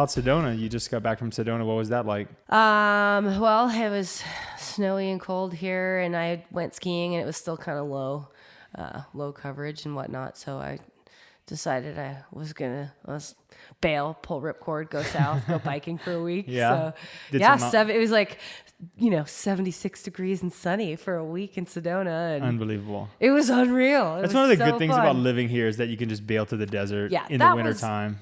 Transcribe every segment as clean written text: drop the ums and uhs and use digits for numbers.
about Sedona? You just got back from Sedona. What was that like? Well, it was snowy and cold here, and I went skiing, and it was still kind of low coverage and whatnot. So I decided I was gonna bail, pull ripcord, go south, go biking for a week. Yeah. So it was like 76 degrees and sunny for a week in Sedona, and Unbelievable. it was unreal. That's one of the good things about living here is that you can just bail to the desert in the wintertime.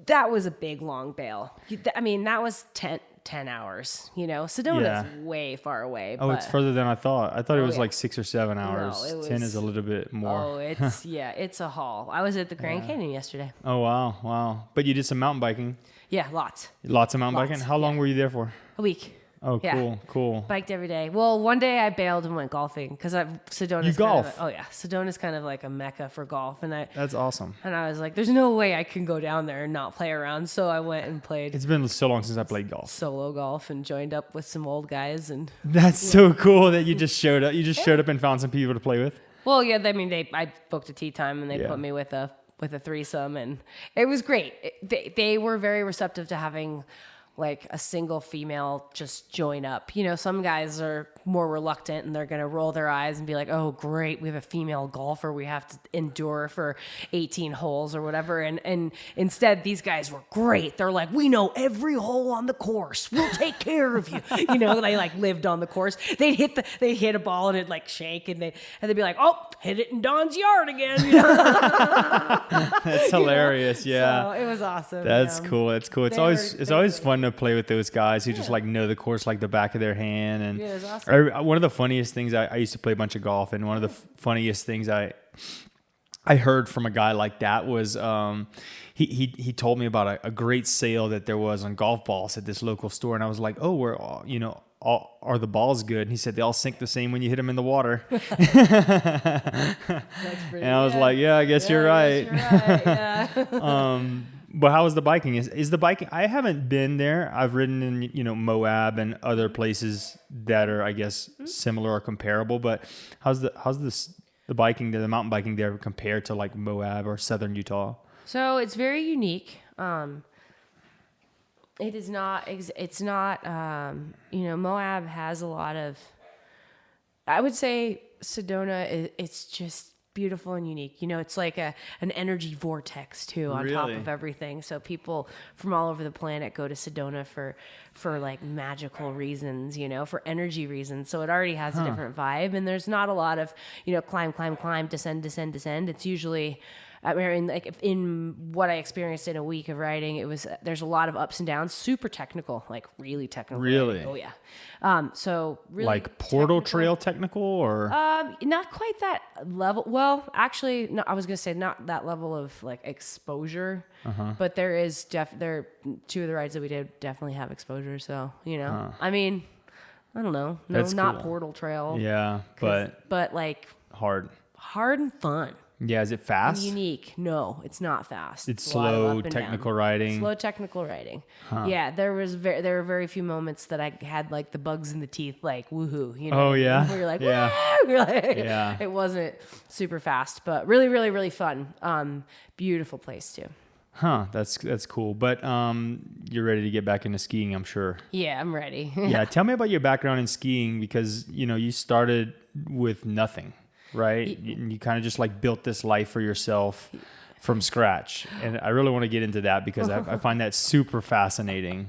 That was a big, long bail. I mean, that was 10 hours, Sedona's way far away. Oh, it's further than I thought. I thought it was like 6 or 7 hours. No, 10 is a little bit more. Oh, it's a haul. I was at the Grand Canyon yesterday. Oh, wow. But you did some mountain biking. Yeah, lots. Lots of mountain biking? How long were you there for? A week. Oh, cool. Biked every day. Well, one day I bailed and went golfing because Sedona's You golf? Sedona's kind of like a mecca for golf, and that's awesome. And I was like, "There's no way I can go down there and not play around." So I went and played. It's been so long since I played golf. Solo golf and joined up with some old guys, and that's so cool that you just showed up. You just showed up and found some people to play with. Well, yeah. I mean, I booked a tee time and they put me with a threesome, and it was great. They were very receptive to having like a single female just join up. Some guys are more reluctant and they're going to roll their eyes and be like, oh, great, we have a female golfer we have to endure for 18 holes or whatever. And instead, these guys were great. They're like, we know every hole on the course. We'll take care of you. They like lived on the course. They'd hit a ball and it'd like shake and they'd be like, oh, hit it in Don's yard again. That's hilarious. Yeah. So it was awesome. That's cool. It's cool. It's always fun to play with those guys who just like know the course like the back of their hand. And it was awesome. one of the funniest things, I used to play a bunch of golf, and one of the funniest things I heard from a guy like that was he told me about a great sale that there was on golf balls at this local store, and I was like, oh, we're all, are the balls good? And he said they all sink the same when you hit them in the water. And I was like, yeah, I guess you're right. Yeah. But how is the biking? Is the biking? I haven't been there. I've ridden in Moab and other places that are, I guess, similar or comparable. But how's the biking there, the mountain biking there compared to like Moab or southern Utah? So it's very unique. It is not. It's not. Moab has a lot of. I would say Sedona. It's just beautiful and unique. It's like an energy vortex too on top of everything. So people from all over the planet go to Sedona for like magical reasons, for energy reasons. So it already has a different vibe, and there's not a lot of, climb, descend. It's usually, I mean, like in what I experienced in a week of riding, there's a lot of ups and downs, super technical, like really technical. Really? Oh yeah. So really like Portal Trail technical or? Not quite that level. Well, actually, no, I was going to say not that level of like exposure, but there is there two of the rides that we did definitely have exposure. So, I mean, I don't know. No, That's not cool. Portal Trail. Yeah. But like hard and fun. Yeah, is it fast? Unique. No, it's not fast. It's slow technical riding. Slow technical riding. Yeah, there were very few moments that I had like the bugs in the teeth, like woohoo. Oh yeah. Where you're like, yeah. Woo! You're like, yeah. It wasn't super fast, but really, really, really fun. Beautiful place too. Huh, that's cool. But you're ready to get back into skiing, I'm sure. Yeah, I'm ready. Yeah, tell me about your background in skiing, because you started with nothing. Right? You kind of just like built this life for yourself from scratch. And I really want to get into that because I find that super fascinating.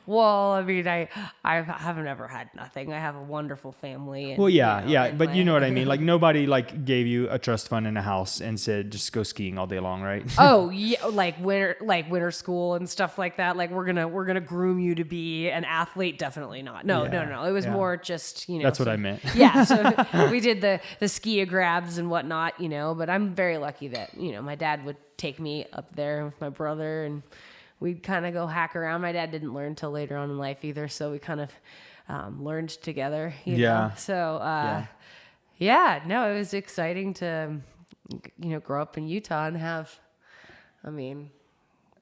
Well, I mean, I haven't ever had nothing. I have a wonderful family. And, well, yeah. But you know what I mean? Like nobody like gave you a trust fund in a house and said, just go skiing all day long, right? Oh yeah. Like winter school and stuff like that. Like we're going to groom you to be an athlete. Definitely not. No. It was more just, That's what I meant. Yeah. So we did the ski grabs and whatnot, but I'm very lucky that, my dad would take me up there with my brother and we'd kind of go hack around. My dad didn't learn till later on in life either, so we kind of learned together. You know? So it was exciting to grow up in Utah and have, the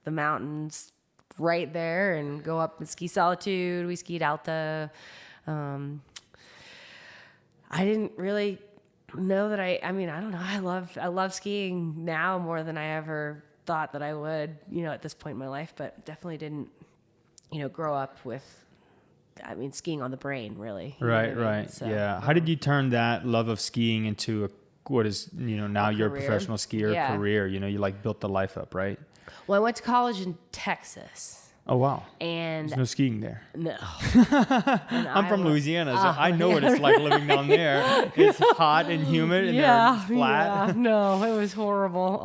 mountains right there and go up and ski Solitude. We skied Alta. I didn't really know that I don't know. I love skiing now more than I ever thought that I would, at this point in my life, but definitely didn't, grow up with, skiing on the brain, really. Right. So, yeah. How did you turn that love of skiing into what is, now you're a professional skier career? You built the life up, right? Well, I went to college in Texas. Oh, wow. And there's no skiing there. No. I'm from Louisiana, so I know what it's like living down there. It's hot and humid and they're flat. Yeah. No, it was horrible.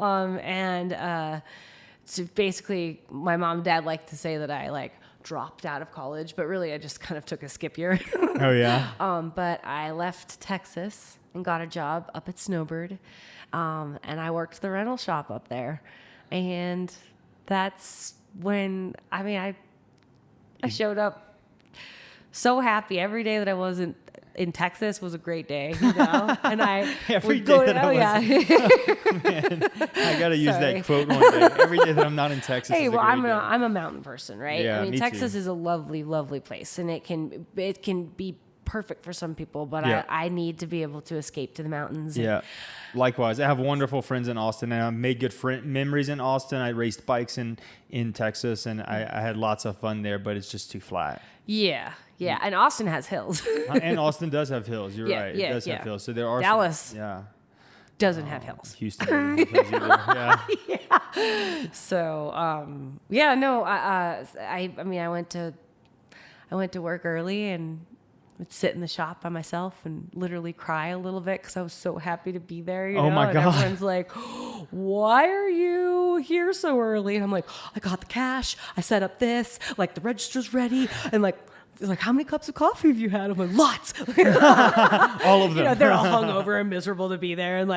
So basically my mom and dad like to say that I dropped out of college, but really I just kind of took a skip year. Oh, yeah. But I left Texas and got a job up at Snowbird. And I worked the rental shop up there. And that's when, I showed up so happy. Every day that I wasn't in Texas was a great day, And I every would day go, that I was, man, I gotta use that quote one day. Every day that I'm not in Texas. Hey, is a well, great day. I'm a mountain person, right? Yeah, me Texas too. is a lovely, lovely place, and it can be perfect for some people, but Yeah. I need to be able to escape to the mountains. Yeah. Likewise, I have wonderful friends in Austin, and I've made good memories in Austin. I raced bikes in Texas, and I had lots of fun there, but it's just too flat. Yeah. And Austin has hills. And Austin does have hills. You're right. It does have hills. So there are Dallas some, doesn't have hills. Houston doesn't have hills either. Yeah. So, I went to work early and would sit in the shop by myself and literally cry a little bit because I was so happy to be there. Oh my and God. Everyone's like, why are you here so early? And I'm like, I got the cash. I set up this, the register's ready. And they're like, how many cups of coffee have you had? I'm like, lots. All of them. They're all hungover and miserable to be there. And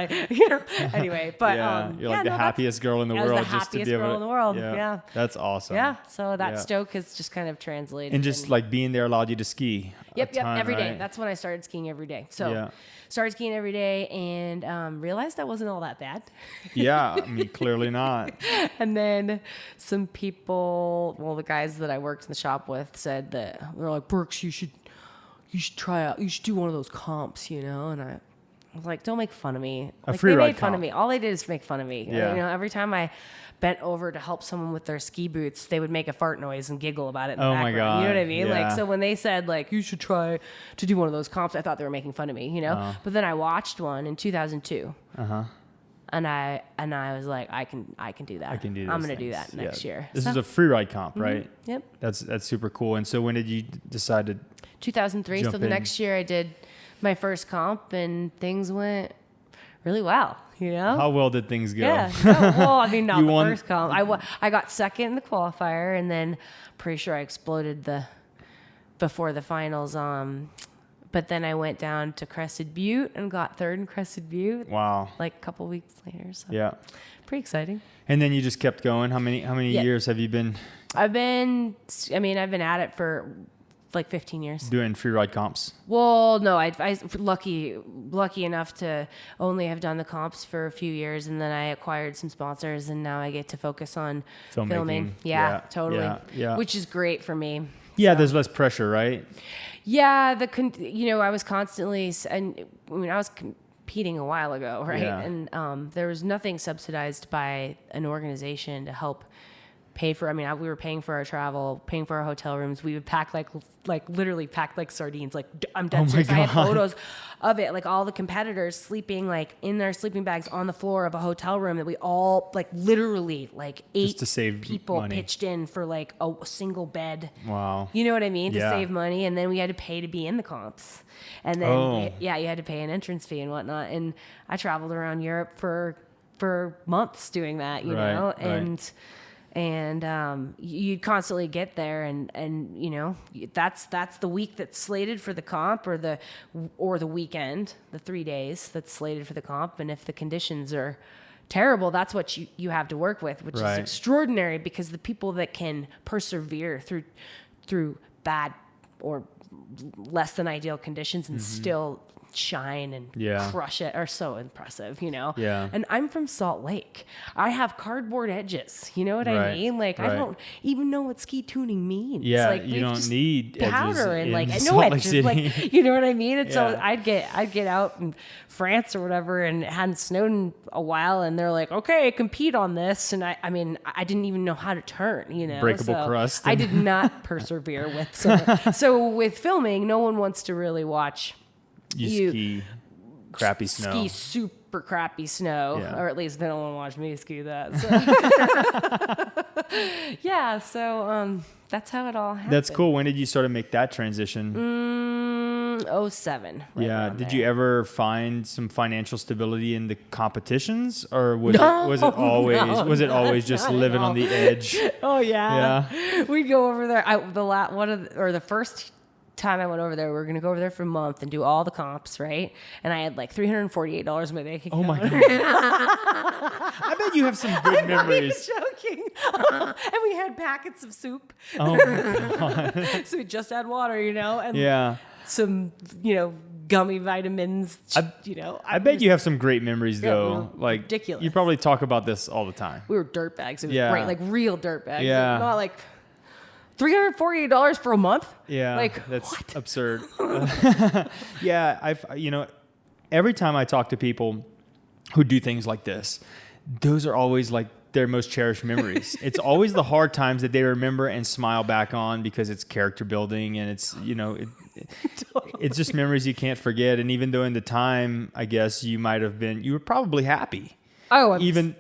anyway, but you're the happiest girl in the world. I was the just to happiest be able girl to, in the world. Yeah. That's awesome. Yeah. So that stoke has just kind of translated. And just being there allowed you to ski. Yep, every day. Right? That's when I started skiing every day. So started skiing every day and realized that wasn't all that bad. Yeah, clearly not. And then some people, the guys that I worked in the shop with said that they're like, Burks, you should try out, you should do one of those comps, And I was like, don't make fun of me. A They Freeride made fun comp. of me. All they did is make fun of me. Yeah. Every time I bent over to help someone with their ski boots, they would make a fart noise and giggle about it in the Oh my background. God. You know what I mean? Yeah. So when they said you should try to do one of those comps, I thought they were making fun of me, But then I watched one in 2002. Uh-huh. And I was like, I can do that. I can do this. I'm going to do that next year. This is a Freeride comp, right? Yep. That's super cool. And so when did you decide to 2003. jump So the in? next year I did my first comp and things went really well, How well did things go? Yeah. Not You the won- first comp. I got second in the qualifier and then pretty sure I exploded before the finals. But then I went down to Crested Butte and got third in Crested Butte. Wow. A couple weeks later. So Yeah. pretty exciting. And then you just kept going. How many years have you been I've been at it for 15 years. doing Freeride comps? Well, no, I lucky enough to only have done the comps for a few years, and then I acquired some sponsors, and now I get to focus on filming. Yeah, totally. Yeah. Which is great for me. Yeah, So- there's less pressure, right? Yeah, I was constantly, I was competing a while ago, right? Yeah. And there was nothing subsidized by an organization to help pay for. We were paying for our travel, paying for our hotel rooms. We would pack literally pack like sardines. I'm dead Oh my serious. I have God. photos of it. All the competitors sleeping in their sleeping bags on the floor of a hotel room that we all literally 8 to save people money. pitched in for a single bed. Wow. You know what I mean? To Yeah. save money. And then we had to pay to be in the comps. And then, you had to pay an entrance fee and whatnot. And I traveled around Europe for months doing that, you Right, know? right. And you'd constantly get there and that's the week that's slated for the comp or the weekend, the 3 days that's slated for the comp. And if the conditions are terrible, that's what you have to work with, which is Right. extraordinary because the people that can persevere through bad or less than ideal conditions and still shine and Yeah. crush it are so impressive, you know? Yeah. And I'm from Salt Lake. I have cardboard edges. You know what I Right, mean? Like, I right. don't even know what ski tuning means. Yeah, like, you they've don't just need edges powder and in like, no Salt Lake edges. City. Like, you know what I mean? And so Yeah. I'd get out in France or whatever, and it hadn't snowed in a while, and they're like, okay, compete on this. And I mean, I didn't even know how to turn, you know? Breakable So crust. I did not persevere with so with filming, no one wants to really watch You ski crappy snow. ski super crappy snow, Yeah. or at least they don't want to watch me ski that. So. Yeah, so that's how it all happened. That's cool. When did you sort of make that transition? 07. right Yeah. around Did there. you ever find some financial stability in the competitions, or was No, it always no, just not at living all. on the edge? Oh yeah. We'd go over there. The first time I went over there, we were gonna go over there for a month and do all the comps, right? And I had like $348 in my bank account. Oh my god! I bet you have some good I'm not even memories. joking. And we had packets of soup. Oh my god! So we just had water, you know, and Yeah. some, you know, gummy vitamins. I bet you have some great memories Yeah, though. we were Like ridiculous. You probably talk about this all the time. We were dirtbags. It was Yeah. great, like real dirtbags. Yeah. Not like $348 for a month. Yeah, Like, that's what? absurd. Yeah, every time I talk to people who do things like this, those are always like their most cherished memories. It's always the hard times that they remember and smile back on because it's character building and it's, it's just memories you can't forget. And even though in the time, I guess you were probably happy. Oh, I'm Even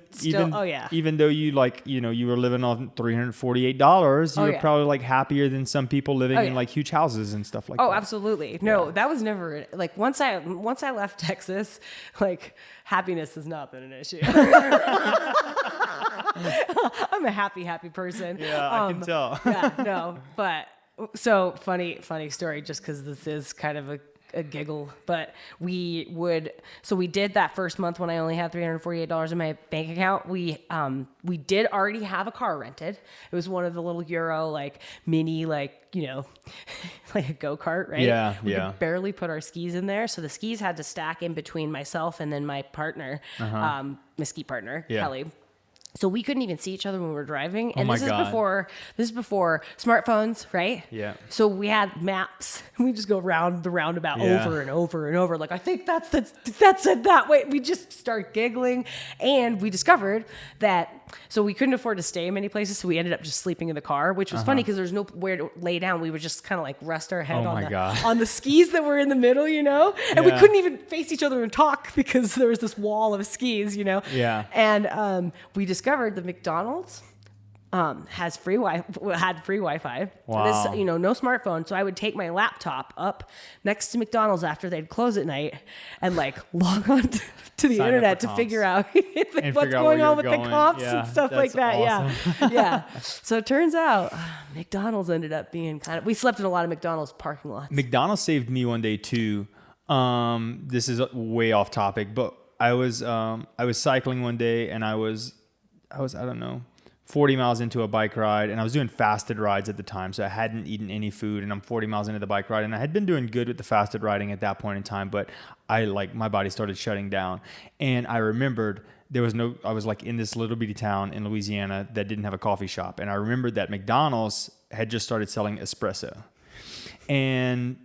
oh yeah. even though you you were living on $348, you were yeah. probably like happier than some people living Oh, in yeah. like huge houses and stuff like that. Oh, absolutely. No, that was never like once I left Texas, like happiness has not been an issue. I'm a happy person. Yeah, I can tell. Yeah, no, but so funny story just because this is kind of a giggle, but we did that first month when I only had $348 in my bank account. We did already have a car rented. It was one of the little Euro like mini like like a go-kart, right? Yeah, we yeah. could barely put our skis in there, so the skis had to stack in between myself and then my partner, my ski partner, Yeah. Kelly. So we couldn't even see each other when we were driving. And my this is God. before smartphones, right? Yeah. So we had maps. We just go round the roundabout Yeah. over and over and over. Like, I think that's it that way. We just start giggling. And we discovered that, so we couldn't afford to stay in many places. So we ended up just sleeping in the car, which was funny because there's nowhere to lay down. We would just kind of like rest our head Oh my God. on the skis that were in the middle, And we Yeah. couldn't even face each other and talk because there was this wall of skis, Yeah. And we discovered the McDonald's had free Wi-Fi. Wow. No smartphone. So I would take my laptop up next to McDonald's after they'd close at night and like log on to the Sign up internet for to comps. figure out And what's figure out where going on you're with going. the comps Yeah, and stuff like that's that. awesome. Yeah. So it turns out McDonald's ended up being we slept in a lot of McDonald's parking lots. McDonald's saved me one day too. This is way off topic, but I was cycling one day and I was I don't know, 40 miles into a bike ride, and I was doing fasted rides at the time, so I hadn't eaten any food, and I'm 40 miles into the bike ride, and I had been doing good with the fasted riding at that point in time, but my body started shutting down, and I remembered I was like in this little bitty town in Louisiana that didn't have a coffee shop, and I remembered that McDonald's had just started selling espresso.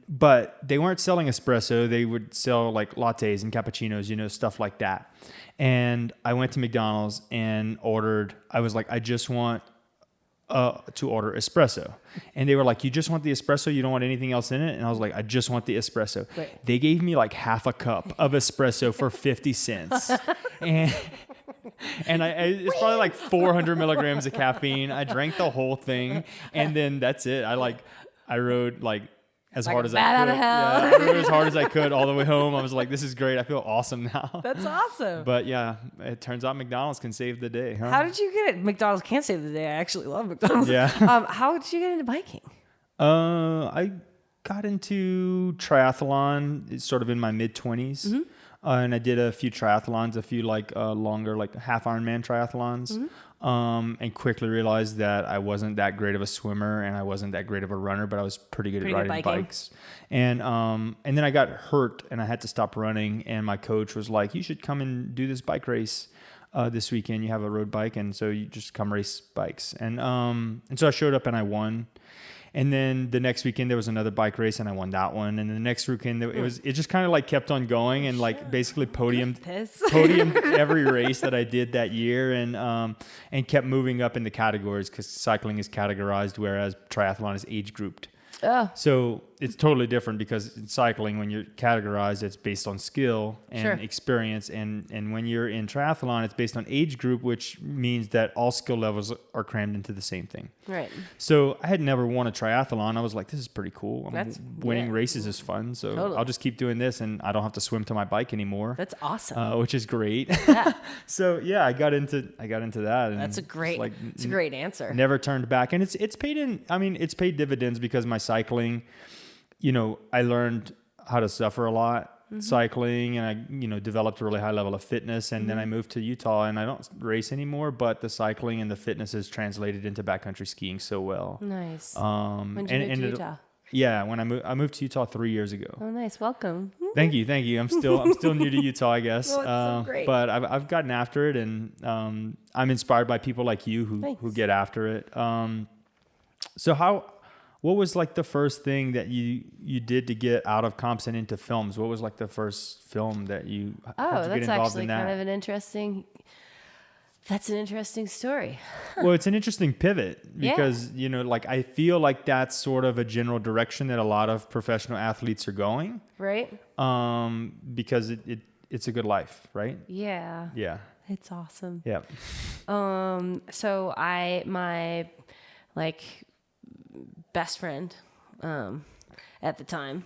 But they weren't selling espresso. They would sell like lattes and cappuccinos, stuff like that. And I went to McDonald's and ordered, I was like, I just want to order espresso. And they were like, you just want the espresso? You don't want anything else in it? And I was like, I just want the espresso. Right. They gave me like half a cup of espresso for 50 cents. And it's probably like 400 milligrams of caffeine. I drank the whole thing. And then that's it. I rode like as Like hard a as bat I out could. of hell. Yeah, I rode as hard as I could all the way home. I was like, this is great. I feel awesome now. That's awesome. But yeah, it turns out McDonald's can save the day, huh? How did you get it? McDonald's can't save the day. I actually love McDonald's. Yeah. How did you get into biking? I got into triathlon sort of in my mid-20s. and I did a few triathlons, a few like longer, like half Ironman triathlons. And quickly realized that I wasn't that great of a swimmer and I wasn't that great of a runner, but I was pretty good at riding bikes. And then I got hurt and I had to stop running. And my coach was like, "You should come and do this bike race this weekend. You have a road bike, and so you just come race bikes." And so I showed up and I won. And then the next weekend there was another bike race and I won that one. And then the next weekend it just kind of like kept on going and like basically podiumed every race that I did that year, and kept moving up in the categories because cycling is categorized, whereas triathlon is age grouped. So it's totally different because in cycling, when you're categorized, it's based on skill and experience. And when you're in triathlon, it's based on age group, which means that all skill levels are crammed into the same thing. Right. So I had never won a triathlon. I was like, this is pretty cool. Winning races is fun. So I'll just keep doing this and I don't have to swim to my bike anymore. That's awesome. Which is great. Yeah. So yeah, I got into that. And that's a great answer. Never turned back. And it's paid dividends because my cycling, I learned how to suffer a lot cycling, and I, developed a really high level of fitness. And then I moved to Utah and I don't race anymore, but the cycling and the fitness has translated into backcountry skiing so well. Nice. When did you move to Utah? Yeah, when I moved to Utah 3 years ago. Oh, nice. Welcome. Thank you. I'm still new to Utah, I guess. Well, it's so great. But I've gotten after it, and I'm inspired by people like you who get after it. So what was like the first thing that you did to get out of comps and into films? What was like the first film that you had to get involved in that? Kind of that's an interesting story. Well, it's an interesting pivot because, like I feel like that's sort of a general direction that a lot of professional athletes are going. Right. Because it's a good life, right? Yeah. Yeah. It's awesome. Yeah. So my best friend at the time,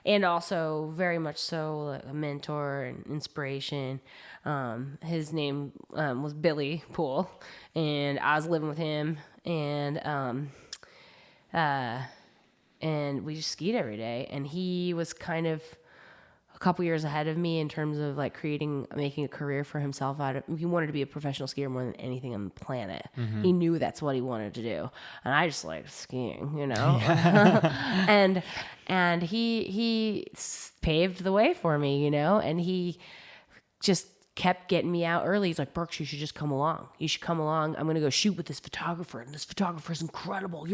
and also very much so like a mentor and inspiration, his name was Billy Poole, and I was living with him, and we just skied every day, and he was kind of a couple years ahead of me in terms of like making a career for himself he wanted to be a professional skier more than anything on the planet. He knew that's what he wanted to do. And I just liked skiing, and he paved the way for me, and he just kept getting me out early. He's like, "Burks, you should just come along. You should come along. I'm going to go shoot with this photographer, and this photographer is incredible.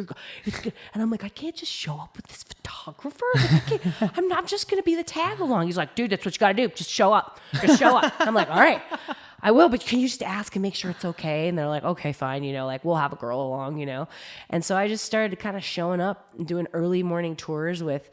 It's good." And I'm like, "I can't just show up with this photographer. Like, I'm not just going to be the tag along." He's like, "Dude, that's what you got to do. Just show up. Just show up." I'm like, "All right, I will, but can you just ask and make sure it's okay?" And they're like, "Okay, fine. We'll have a girl along, And so I just started kind of showing up and doing early morning tours with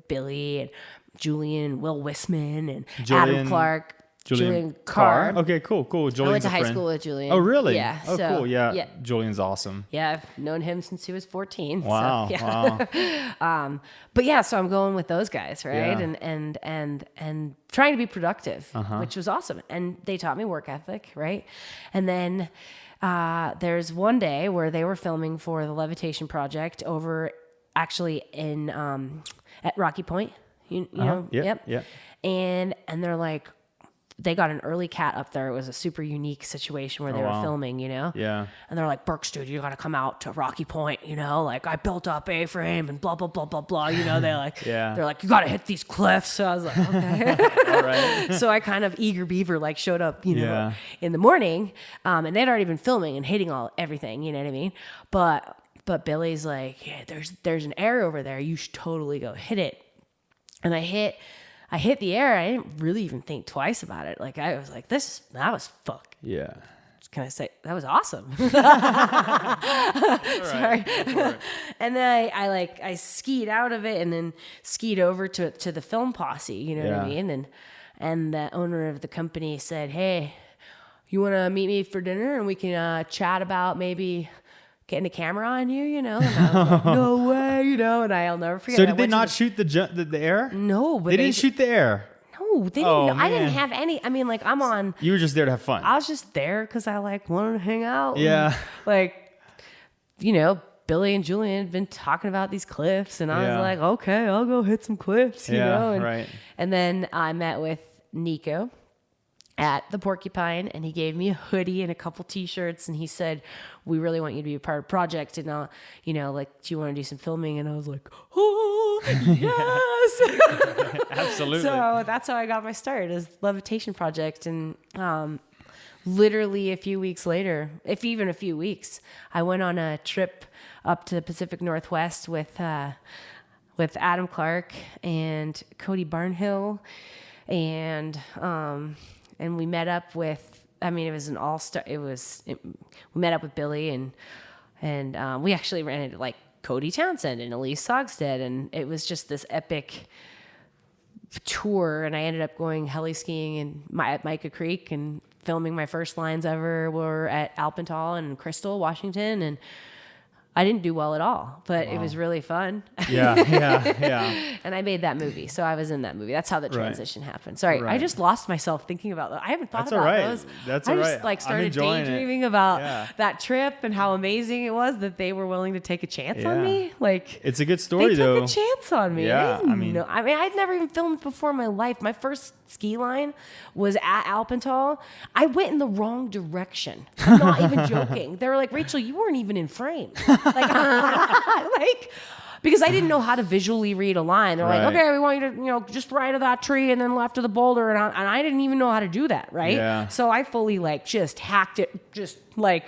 Billy and Julian and Will Wisman and Adam Clark. Julian Carr. Okay, cool. Julian's I went to high school with Julian. Oh, really? Yeah. Oh, cool. Yeah. Julian's awesome. Yeah, I've known him since he was 14. Wow. So, yeah. Wow. But yeah, so I'm going with those guys, right? Yeah. And trying to be productive, which was awesome. And they taught me work ethic, right? And then there's one day where they were filming for the Levitation Project over actually in at Rocky Point. You know? Yep. And they're like, they got an early cat up there. It was a super unique situation where they were filming, Yeah. And they're like, "Burks, dude, you got to come out to Rocky Point, like I built up A-frame and blah, blah, blah, blah, blah. They're like, they're like, "You got to hit these cliffs." So I was like, okay. All right. So I kind of eager beaver, showed up, in the morning. And they'd already been filming and hitting everything, you know what I mean? But Billy's like, "Yeah, there's an air over there. You should totally go hit it." And I hit the air. I didn't really even think twice about it. I was like, that was fuck. Yeah. Can I say that was awesome? Sorry. And then I skied out of it and then skied over to the film posse, you know what I mean? And the owner of the company said, "Hey, you want to meet me for dinner and we can chat about maybe getting a camera on you, And I was like, "No way," and I'll never forget. So did they not shoot the air? No, but they didn't shoot the air. No, they didn't. I didn't have any. I mean, I'm on. You were just there to have fun. I was just there because I wanted to hang out. Yeah. And, Billy and Julian had been talking about these cliffs, and I was like, "Okay, I'll go hit some cliffs," you know. Right. And then I met with Nico at the Porcupine, and he gave me a hoodie and a couple t-shirts, and he said, we really want you to be a part of the project, and like, do you want to do some filming? And I was like, oh yes. Absolutely. So that's how I got my start, is Levitation Project. And literally a few weeks later, if even a few weeks, I went on a trip up to the Pacific Northwest with Adam Clark and Cody Barnhill, and we met up with, it was an all-star, we met up with Billy, and we actually ran into like Cody Townsend and Elise Sogstead, and it was just this epic tour. And I ended up going heli skiing at Mica Creek, and filming my first lines ever were at Alpental and Crystal, Washington, and I didn't do well at all, but it was really fun. Yeah. And I made that movie, so I was in that movie. That's how the transition happened. Sorry, I just lost myself thinking about that. I haven't thought about those. That's I all just right. started daydreaming about that trip and how amazing it was that they were willing to take a chance on me. Like, it's a good story, they though. took a chance on me. Yeah, I'd never even filmed before in my life. My first ski line was at Alpental. I went in the wrong direction. I'm not even joking. They were like, Rachael, you weren't even in frame. Like, because I didn't know how to visually read a line. They're like, okay, we want you to, just right of that tree and then left of the boulder. And I didn't even know how to do that. Right. Yeah. So I fully just hacked it, just like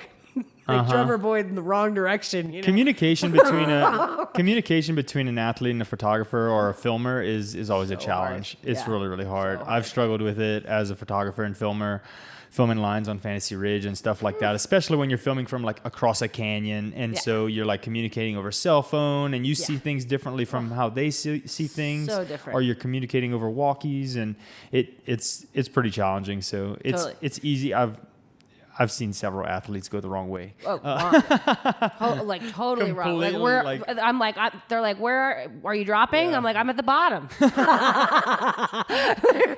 drummer boy in the wrong direction. Communication between an athlete and a photographer or a filmer is always a challenge. Hard. It's really, really hard. I've struggled with it as a photographer and filmer, filming lines on Fantasy Ridge and stuff like that, especially when you're filming from like across a canyon. And so you're like communicating over cell phone, and you see things differently from how they see things. So different. Or you're communicating over walkies, and it's pretty challenging. So it's easy. I've seen several athletes go the wrong way. Like totally wrong. Like they're like, where are you dropping? I'm like, I'm at the bottom.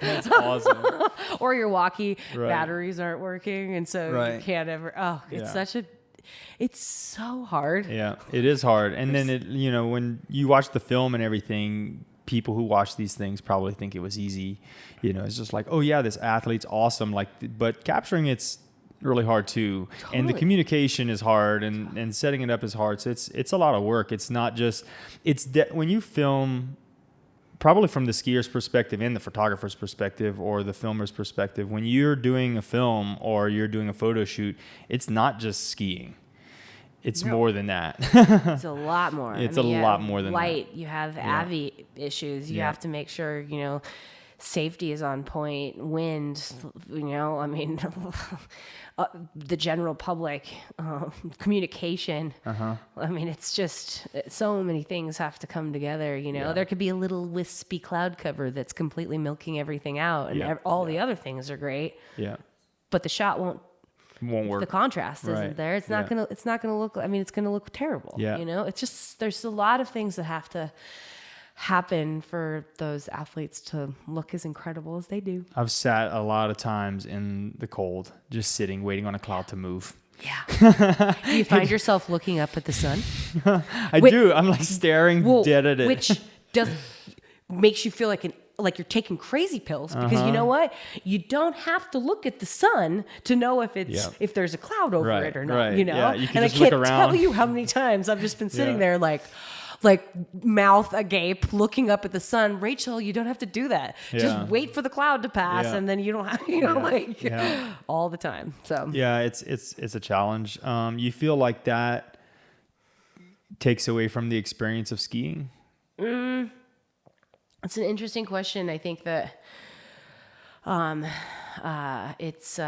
That's awesome. Or your walkie batteries aren't working, and so you can't ever. Oh, it's so hard. Yeah, it is hard. And then when you watch the film and everything, people who watch these things probably think it was easy. It's just like, oh yeah, this athlete's awesome. But capturing it's really hard too. Totally. And the communication is hard, and setting it up is hard. So it's a lot of work. It's not just, when you film, probably from the skier's perspective and the photographer's perspective or the filmer's perspective, when you're doing a film or you're doing a photo shoot, it's not just skiing. It's more than that. It's a lot more. It's a lot more than light. that. You have AVI issues. You have to make sure, safety is on point, wind, the general public, communication. It's just so many things have to come together. There could be a little wispy cloud cover that's completely milking everything out, and all the other things are great. Yeah, but the shot won't work. The contrast isn't there. It's not gonna. It's not gonna look. It's gonna look terrible. Yeah. It's just, there's a lot of things that have to happen for those athletes to look as incredible as they do. I've sat a lot of times in the cold, just sitting, waiting on a cloud to move. Yeah. Do you find yourself looking up at the sun? I do. I'm like staring dead at it. Which makes you feel like you're taking crazy pills, because you know what? You don't have to look at the sun to know if there's a cloud over it or not. Right. Yeah, you can and just I can't look around. tell you how many times I've just been sitting there like mouth agape, looking up at the sun. Rachael, you don't have to do that. Just wait for the cloud to pass, and then you don't have, all the time. So it's a challenge. You feel like that takes away from the experience of skiing? It's an interesting question. I think that it's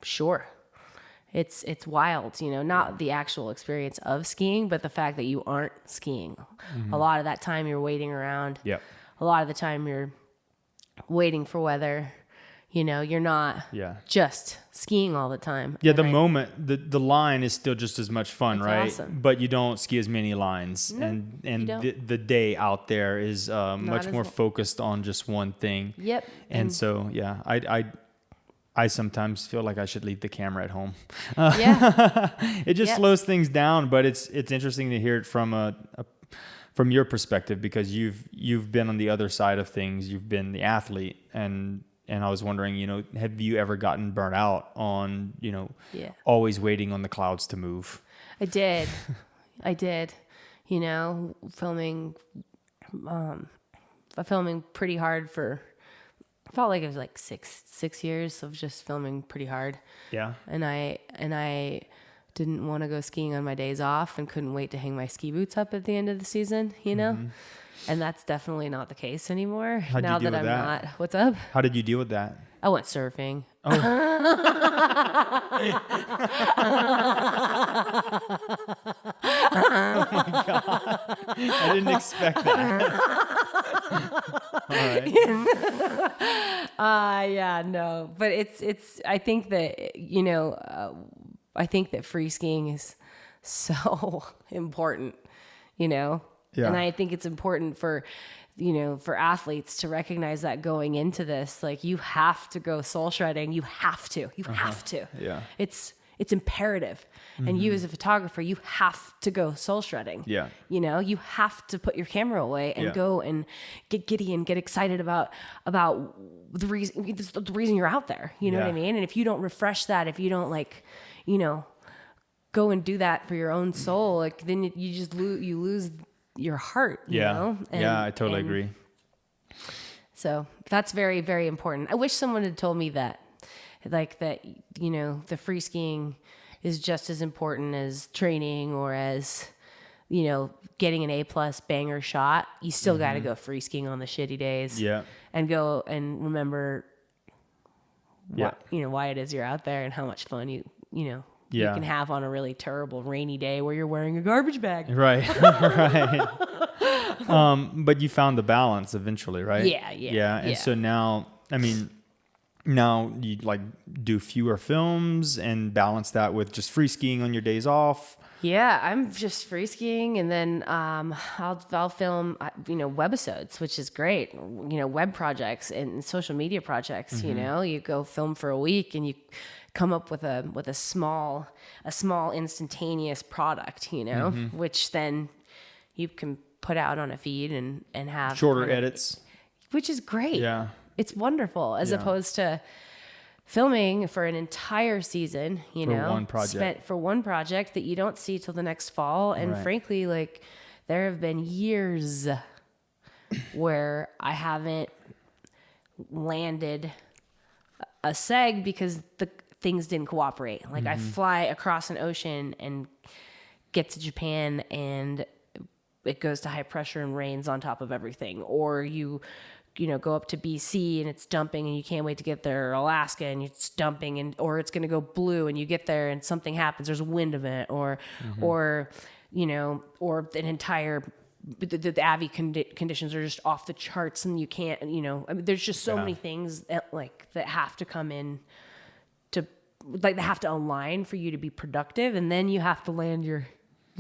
sure. It's wild, not the actual experience of skiing, but the fact that you aren't skiing. A lot of that time you're waiting around. Yep. A lot of the time you're waiting for weather. You're not just skiing all the time. Yeah, moment, the line is still just as much fun, right? Awesome. But you don't ski as many lines. And the day out there is much more focused on just one thing. Yep. And so, I sometimes feel like I should leave the camera at home. It just slows things down, but it's interesting to hear it from a from your perspective, because you've been on the other side of things, you've been the athlete, and I was wondering, have you ever gotten burnt out on, always waiting on the clouds to move? I did. Filming pretty hard felt like it was like six years of just filming pretty hard. Yeah. And I didn't want to go skiing on my days off and couldn't wait to hang my ski boots up at the end of the season, And that's definitely not the case anymore. How'd you deal with that? What's up? How did you deal with that? I went surfing. Oh. Oh my God. I didn't expect that. All right. Yeah, no, but it's, I think that, I think that free skiing is so important, Yeah. And I think it's important for athletes to recognize that going into this, like, you have to go soul shredding. You have to. Yeah. It's imperative. And you as a photographer, you have to go soul shredding. Yeah. You have to put your camera away and go and get giddy and get excited about the reason you're out there. You know what I mean? And if you don't refresh that, if you don't go and do that for your own soul, like, then you just lose your heart, you know? I totally agree. So that's very, very important. I wish someone had told me that, the free skiing is just as important as training or as, getting an A+ banger shot. You still got to go free skiing on the shitty days. Yeah. And go and remember why it is you're out there and how much fun you can have on a really terrible rainy day where you're wearing a garbage bag. Right. Right. But you found the balance eventually, right? Yeah. And so now you do fewer films and balance that with just free skiing on your days off. Yeah, I'm just free skiing, and then I'll film webisodes, which is great. Web projects and social media projects. You go film for a week and you come up with a small instantaneous product, which then you can put out on a feed and have shorter edits, which is great. Yeah. It's wonderful as opposed to filming for an entire season, for one project that you don't see till the next fall. And frankly, there have been years where I haven't landed a seg because the things didn't cooperate. I fly across an ocean and get to Japan and it goes to high pressure and rains on top of everything. Or you go up to BC and it's dumping and you can't wait to get there, or Alaska and it's dumping, or it's going to go blue and you get there and something happens. There's a wind event or an entire, the AVI conditions are just off the charts and you can't, there's just so many things that have to come in to, they have to align for you to be productive, and then you have to land your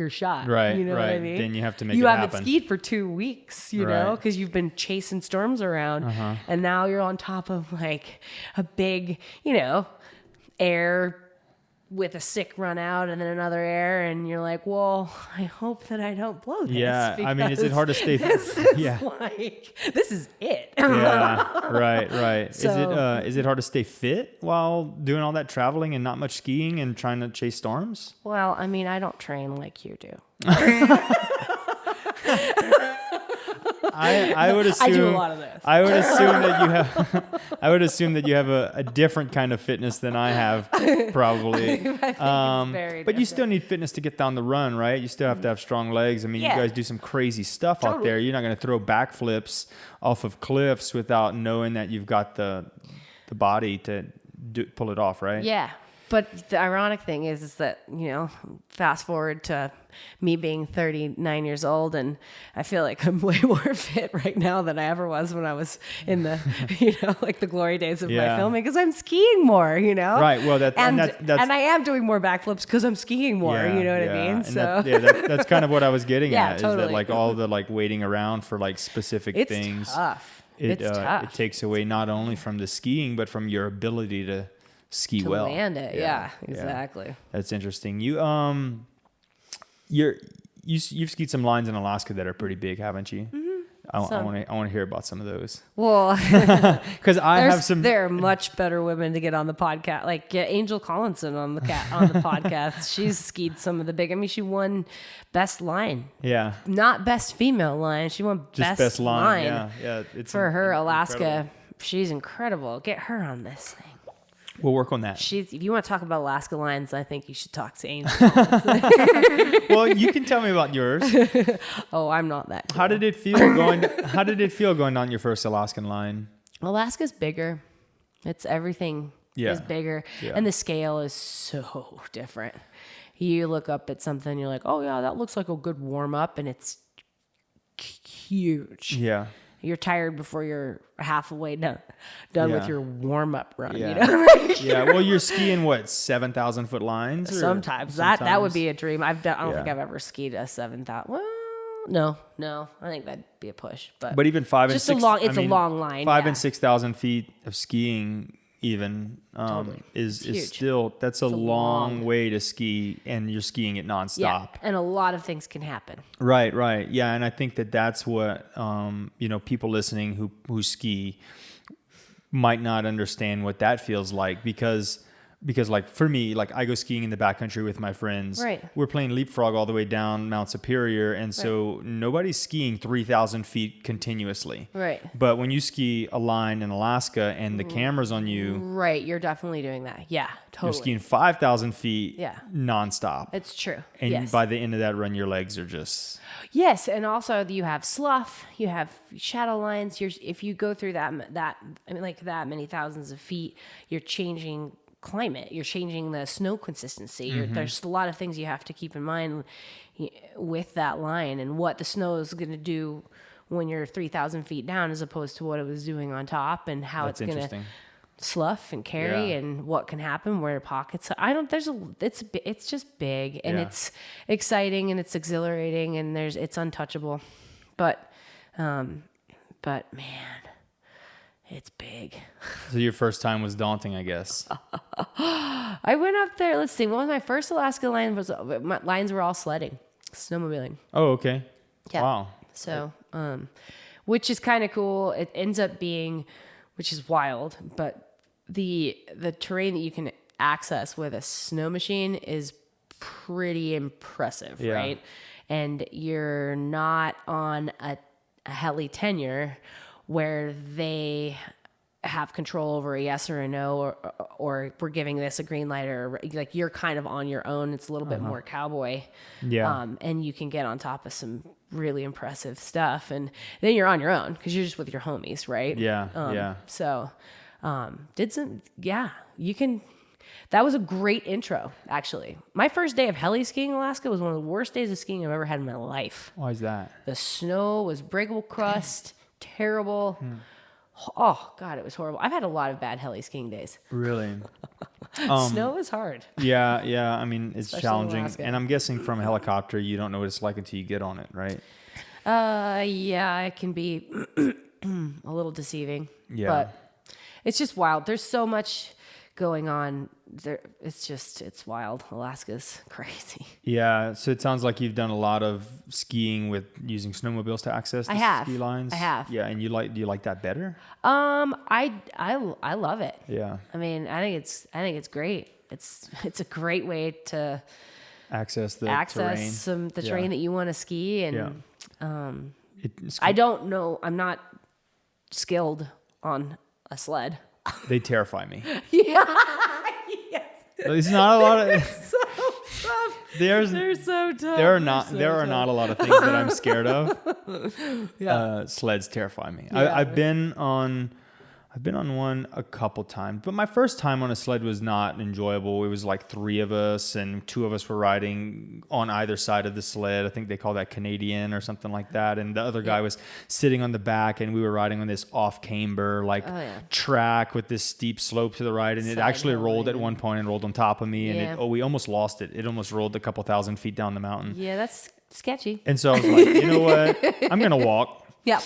shot. Right. You know what I mean? Then you have to make you it haven't happen. skied for 2 weeks, because you've been chasing storms around, and now you're on top of a big, air with a sick run out and then another air, and you're like, well, I hope that I don't blow this. Yeah. I mean, is it hard to stay? This is it. Yeah. Right. So, is it hard to stay fit while doing all that traveling and not much skiing and trying to chase storms? Well, I mean, I don't train like you do. I would assume I do a lot of this. I would assume that you have. I would assume that you have a different kind of fitness than I have, probably. I think it's very but you different. still need fitness to get down the run, right? You still have to have strong legs. I mean, you guys do some crazy stuff out there. You're not going to throw backflips off of cliffs without knowing that you've got the body to pull it off, right? Yeah. But the ironic thing is that, fast forward to me being 39 years old, and I feel like I'm way more fit right now than I ever was when I was in the, the glory days of my filming, because I'm skiing more, Right. Well, that's and I am doing more backflips because I'm skiing more, you know what I mean? And so that's kind of what I was getting at, totally. is that all the waiting around for specific it's things. Tough. It's tough. It takes away not only from the skiing, but from your ability to ski well. Land it. Yeah, exactly. That's interesting. You you've skied some lines in Alaska that are pretty big, haven't you? Mm-hmm. I want to hear about some of those. Well, because I have some. There are much better women to get on the podcast. Like get Angel Collinson on the podcast. She's skied some of the big. I mean, she won best line. Yeah. Not best female line. She won Just best line. Yeah. It's for her Alaska. Incredible. She's incredible. Get her on this thing. We'll work on that. If you want to talk about Alaska lines, I think you should talk to Angel. Well, you can tell me about yours. Oh, I'm not that cool. How did it feel going on your first Alaskan line? Alaska's bigger. It's everything is bigger. Yeah. And the scale is so different. You look up at something, you're like, oh yeah, that looks like a good warm up, and it's huge. Yeah. You're tired before you're halfway done with your warm up run. Yeah. You know? Yeah. Well, you're skiing what, 7,000 foot lines? Sometimes that would be a dream. I don't think I've ever skied a 7,000. Well, no. I think that'd be a push. But even 5 and 6. It's a long line. 5 and 6,000 feet of skiing even is still, that's a long way to ski, and you're skiing it nonstop. Yeah, and a lot of things can happen. Right. Yeah, and I think that's what people listening who ski might not understand what that feels like, because like for me, like I go skiing in the backcountry with my friends. Right. We're playing leapfrog all the way down Mount Superior, and so nobody's skiing 3,000 feet continuously. Right. But when you ski a line in Alaska and the camera's on you, right, you're definitely doing that. Yeah, totally. you're skiing 5,000 feet nonstop. It's true. And by the end of that run, your legs are just... Yes, and also you have slough, you have shadow lines. If you go through that many thousands of feet, you're changing climate, you're changing the snow consistency. There's a lot of things you have to keep in mind with that line, and what the snow is going to do when you're 3,000 feet down as opposed to what it was doing on top, and how it's going to slough and carry, and what can happen where pockets. It's just big, and it's exciting, and it's exhilarating, and it's untouchable, but man, it's big. So your first time was daunting, I guess. I went up there. Let's see. What was my first Alaska line? My lines were all sledding, snowmobiling. Oh, okay. Yeah. Wow. So, which is kind of cool. It ends up being, which is wild, but the terrain that you can access with a snow machine is pretty impressive, right? And you're not on a heli tenure where they have control over a yes or a no, or we're giving this a green light, or like you're kind of on your own. It's a little bit more cowboy. Yeah. And you can get on top of some really impressive stuff, and then you're on your own because you're just with your homies, right? Yeah. So, you can. That was a great intro, actually. My first day of heli skiing in Alaska was one of the worst days of skiing I've ever had in my life. Why is that? The snow was breakable crust. Terrible. Oh God, it was horrible. I've had a lot of bad heli skiing days. Really? Snow is hard. Yeah. I mean, it's Especially challenging, and I'm guessing from a helicopter, you don't know what it's like until you get on it, right? Yeah, it can be a little deceiving. Yeah. But it's just wild. There's so much going on there. It's wild. Alaska's crazy. Yeah. So it sounds like you've done a lot of skiing with using snowmobiles to access the ski lines. I have. Yeah. And do you like that better? I love it. Yeah. I mean, I think it's great. It's a great way to access the terrain that you want to ski. And it's I don't know. I'm not skilled on a sled. They terrify me. Yeah. Yes. There's not a lot of. So tough. They're so tough. There are not a lot of things that I'm scared of. Yeah. Sleds terrify me. Yeah. I've been on one a couple times, but my first time on a sled was not enjoyable. It was like 3 of us, and 2 of us were riding on either side of the sled. I think they call that Canadian or something like that. And the other guy was sitting on the back, and we were riding on this off-camber track with this steep slope to the right. And it actually rolled at one point and rolled on top of me. And we almost lost it. It almost rolled a couple thousand feet down the mountain. Yeah, that's sketchy. And so I was like, you know what? I'm going to walk. Yeah.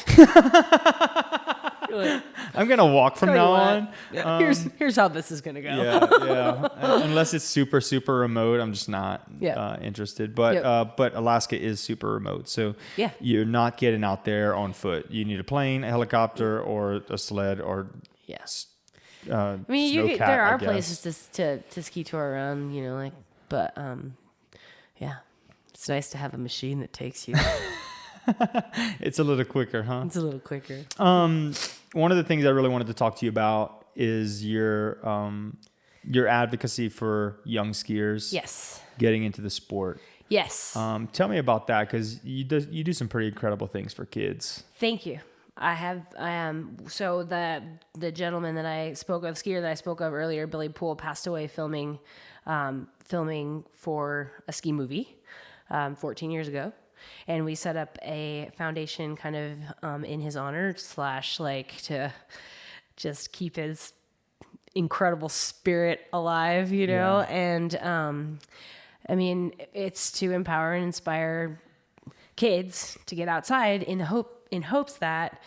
I'm gonna walk from now on. Yeah, here's how this is gonna go. Yeah. Unless it's super, super remote, I'm just not interested. But Alaska is super remote, so you're not getting out there on foot. You need a plane, a helicopter, or a sled, or I mean, there are places to ski tour around, but it's nice to have a machine that takes you. It's a little quicker, huh? It's a little quicker. One of the things I really wanted to talk to you about is your advocacy for young skiers. Yes. Getting into the sport. Yes. Tell me about that, because you do some pretty incredible things for kids. Thank you. I am. So the gentleman that I spoke of, skier that I spoke of earlier, Billy Poole, passed away filming for a ski movie 14 years ago. And we set up a foundation kind of in his honor / like to just keep his incredible spirit alive, and I mean, it's to empower and inspire kids to get outside in hopes that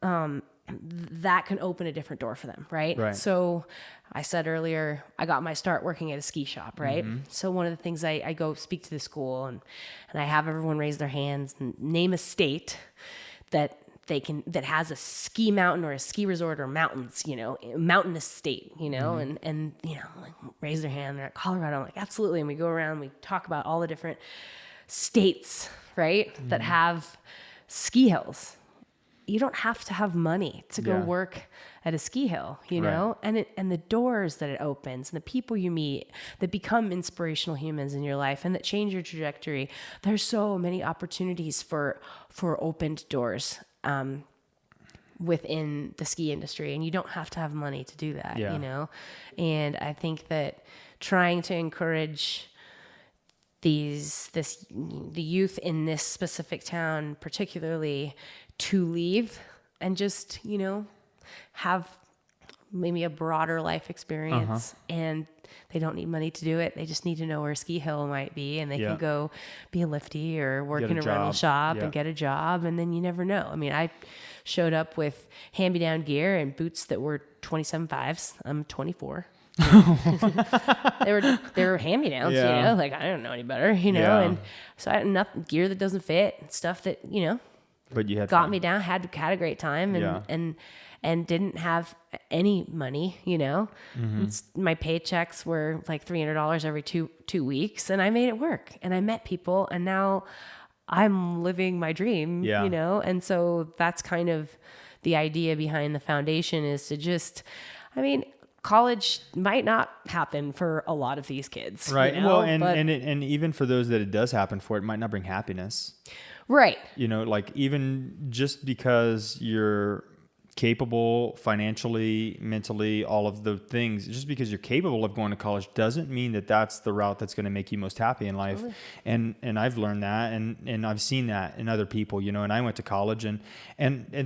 that can open a different door for them, right? So I said earlier, I got my start working at a ski shop, right? Mm-hmm. So one of the things I go speak to the school and I have everyone raise their hands and name a state that has a ski mountain or a ski resort or mountains, mountainous state, mm-hmm. and like raise their hand. They're at Colorado. I'm like, absolutely. And we go around, we talk about all the different states, right? Mm-hmm. that have ski hills. You don't have to have money to go work at a ski hill, know, and the doors that it opens and the people you meet that become inspirational humans in your life and that change your trajectory. There's so many opportunities for opened doors within the ski industry, and you don't have to have money to do that, And I think that trying to encourage the youth in this specific town, particularly, to leave and just, have maybe a broader life experience, and they don't need money to do it. They just need to know where a ski hill might be, and they can go be a lifty or work in a rental shop and get a job. And then you never know. I mean, I showed up with hand-me-down gear and boots that were 27.5s. I'm 24. they were hand-me-downs, like I don't know any better, and so I had enough gear that doesn't fit and stuff that, but you had got me down, had a great time, and didn't have any money, Mm-hmm. My paychecks were like $300 every two weeks, and I made it work, and I met people, and now I'm living my dream, and so that's kind of the idea behind the foundation, is to just, college might not happen for a lot of these kids. Right. Well, and even for those that it does happen for, it might not bring happiness. Right. Like even just because you're capable financially, mentally, all of the things, just because you're capable of going to college doesn't mean that that's the route that's going to make you most happy in life. Totally. And I've learned that, and I've seen that in other people, and I went to college and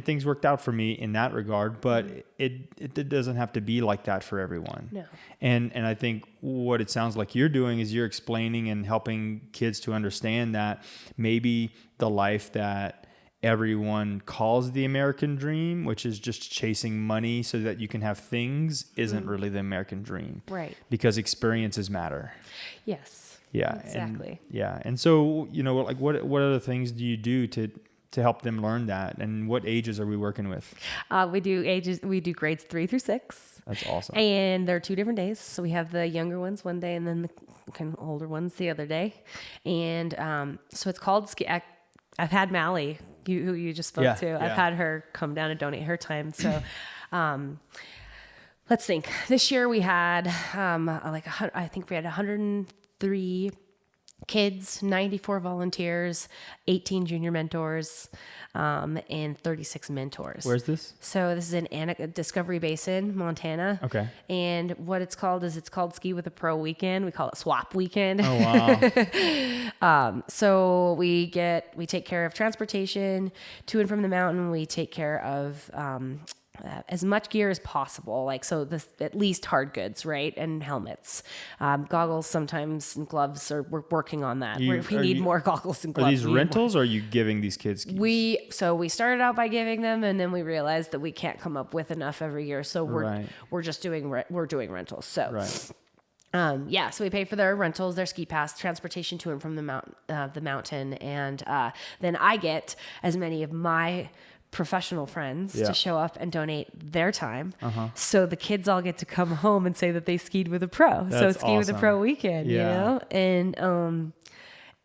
things worked out for me in that regard, but it doesn't have to be like that for everyone. No. And I think what it sounds like you're doing is you're explaining and helping kids to understand that maybe the life that everyone calls the American dream, which is just chasing money so that you can have things, isn't really the American dream. Right. Because experiences matter. Yes. Yeah. Exactly. And so, like what other things do you do to help them learn that? And what ages are we working with? We do grades 3 through 6. That's awesome. And there are 2 different days. So we have the younger ones one day and then the kind of older ones the other day. And so it's called ski. I've had Mally, who you just spoke to. I've had her come down and donate her time. So let's think. This year we had I think we had 103 kids, 94 volunteers, 18 junior mentors, and 36 mentors. Where's this? So this is in Discovery Basin, Montana. Okay. And what it's called Ski with a Pro Weekend. We call it Swap Weekend. Oh, wow. So we take care of transportation to and from the mountain. We take care of as much gear as possible. Like, so this, at least hard goods, right? And helmets, goggles sometimes, and gloves, we're working on that. We need more goggles and gloves. Are these rentals or are you giving these kids skis? We started out by giving them, and then we realized that we can't come up with enough every year. So we're just doing rentals. So so we pay for their rentals, their ski pass, transportation to and from the mountain. And then I get as many of my professional friends to show up and donate their time. So the kids all get to come home and say that they skied with a pro. That's so ski with a pro weekend, you know? And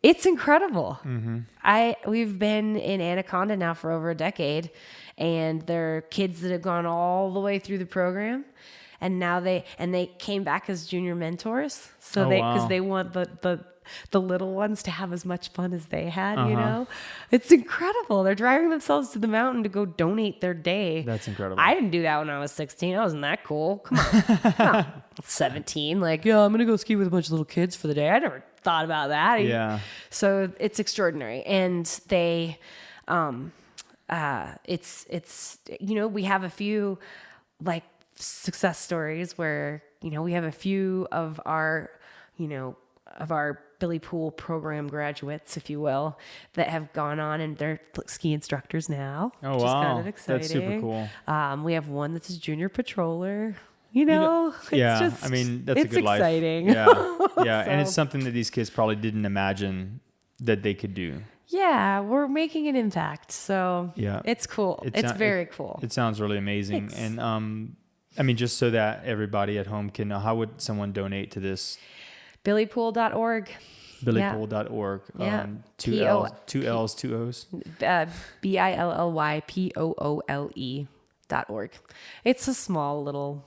it's incredible. We've been in Anaconda now for over a decade, and there are kids that have gone all the way through the program. And now they came back as junior mentors. So because they want the little ones to have as much fun as they had, you know? It's incredible. They're driving themselves to the mountain to go donate their day. That's incredible. I didn't do that when I was 16. I wasn't that cool. Come on. 17. Like, I'm going to go ski with a bunch of little kids for the day. I never thought about that. Yeah. So it's extraordinary. And they, it's, we have a few like success stories where, we have a few of our Billy Pool program graduates, if you will, that have gone on and they're ski instructors now. Oh, which wow. is kind of exciting. That's super cool. We have one that's a junior patroller. It's just, I mean, that's a good life. It's exciting. Yeah. Yeah. And it's something that these kids probably didn't imagine that they could do. Yeah, we're making an impact. So it's cool. It's very cool. It sounds really amazing. Thanks. And I mean, just so that everybody at home can know, how would someone donate to this? Billypool.org. Billypool.org. Yeah. Two L's, two O's. BILLYPOOLE.org. It's a small little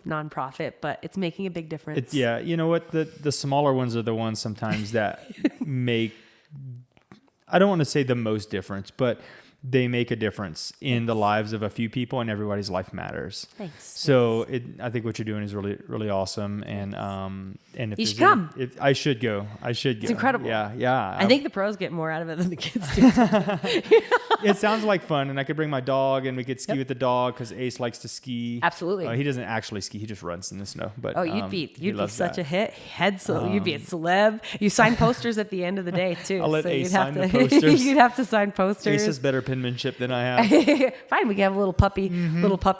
nonprofit, but it's making a big difference. You know what? The smaller ones are the ones sometimes that make, I don't want to say the most difference, but they make a difference in the lives of a few people, and everybody's life matters. Thanks. So I think what you're doing is really, really awesome. And if you should come. I should go. It's incredible. Yeah. I think the pros get more out of it than the kids do. It sounds like fun, and I could bring my dog, and we could ski with the dog because Ace likes to ski. Absolutely. He doesn't actually ski; he just runs in the snow. But you'd be such a hit. You'd be a celeb. You sign posters at the end of the day too. I'll let Ace sign the posters. You'd have to sign posters. Ace has better penmanship than I have. Fine, we can have a little puppy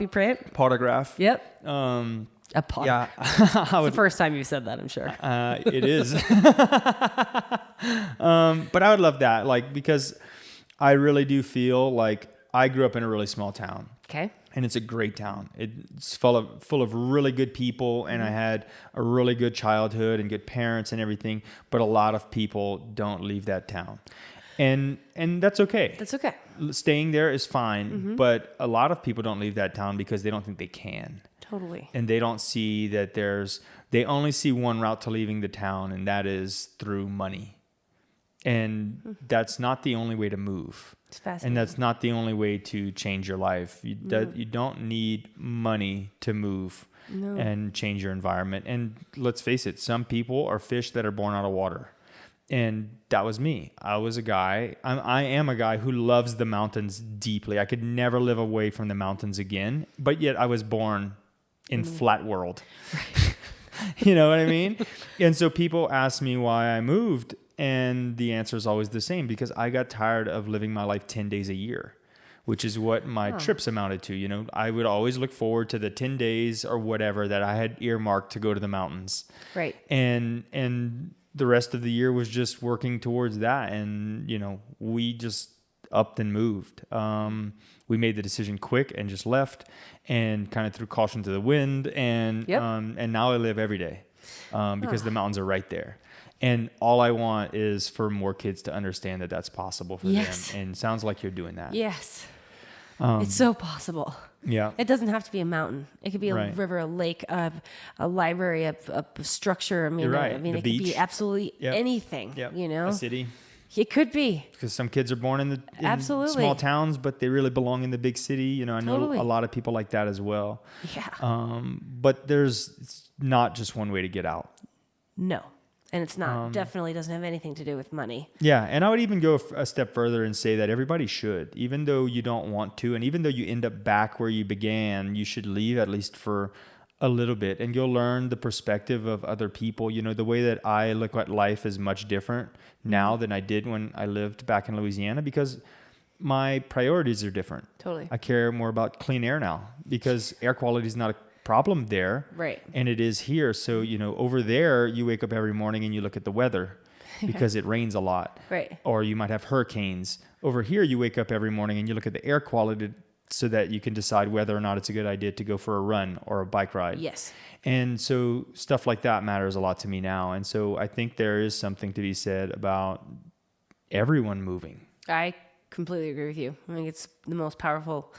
print. Autograph. Yep. A pot. Yeah. It's the first time you said that, I'm sure. It is. But I would love that, because I really do feel like I grew up in a really small town. Okay. And it's a great town. It's full of really good people, and I had a really good childhood and good parents and everything. But a lot of people don't leave that town. And that's okay. That's okay. Staying there is fine, but a lot of people don't leave that town because they don't think they can. Totally. And they don't see that they only see one route to leaving the town, and that is through money. And that's not the only way to move. It's fascinating. And that's not the only way to change your life. You don't need money to move and change your environment. And let's face it, some people are fish that are born out of water. And that was me. I was a guy. I am a guy who loves the mountains deeply. I could never live away from the mountains again. But yet I was born in flat world. You know what I mean? And so people ask me why I moved. And the answer is always the same, because I got tired of living my life 10 days a year, which is what my trips amounted to. I would always look forward to the 10 days or whatever that I had earmarked to go to the mountains. Right. And the rest of the year was just working towards that. And, we just upped and moved. We made the decision quick and just left and kind of threw caution to the wind. And, and now I live every day because the mountains are right there. And all I want is for more kids to understand that that's possible for them. And it sounds like you're doing that. Yes. It's so possible. Yeah. It doesn't have to be a mountain. It could be a river, a lake, a library, a structure. I mean, You're right. I mean, the it beach. could be absolutely anything, A city. It could be. Because some kids are born in Absolutely. small towns, but they really belong in the big city. I Totally. know a lot of people like that as well. Yeah. But it's not just one way to get out. No. And it's not, definitely doesn't have anything to do with money. Yeah. And I would even go a step further and say that everybody should, even though you don't want to. And even though you end up back where you began, you should leave at least for a little bit, and you'll learn the perspective of other people. You know, the way that I look at life is much different now than I did when I lived back in Louisiana, because my priorities are different. Totally. I care more about clean air now, because air quality is not a problem there. Right. And it is here. So, you know, over there, you wake up every morning and you look at the weather because it rains a lot. Right. Or you might have hurricanes. Over here, you wake up every morning and you look at the air quality so that you can decide whether or not it's a good idea to go for a run or a bike ride. Yes. And so stuff like that matters a lot to me now. And so I think there is something to be said about everyone moving. I completely agree with you. I think it's the most powerful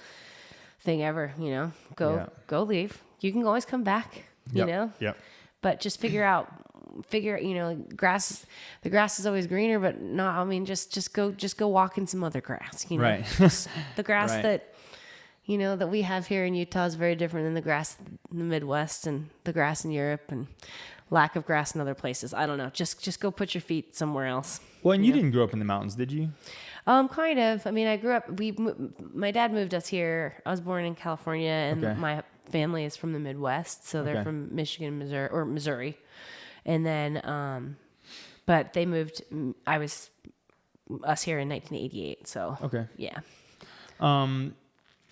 thing ever, you know. Go leave. You can always come back, you know. Yep. But just figure out, you know, the grass is always greener, but not, I mean, just go walk in some other grass, you know. Right. The grass Right. that, you know, that we have here in Utah is very different than the grass in the Midwest and the grass in Europe and lack of grass in other places. I don't know. Just go put your feet somewhere else. Well, and you didn't grow up in the mountains, did you? Kind of. I mean, I grew up, my dad moved us here. I was born in California, and my family is from the Midwest. So they're from Michigan, Missouri. And then, but they moved, us here in 1988. So, yeah.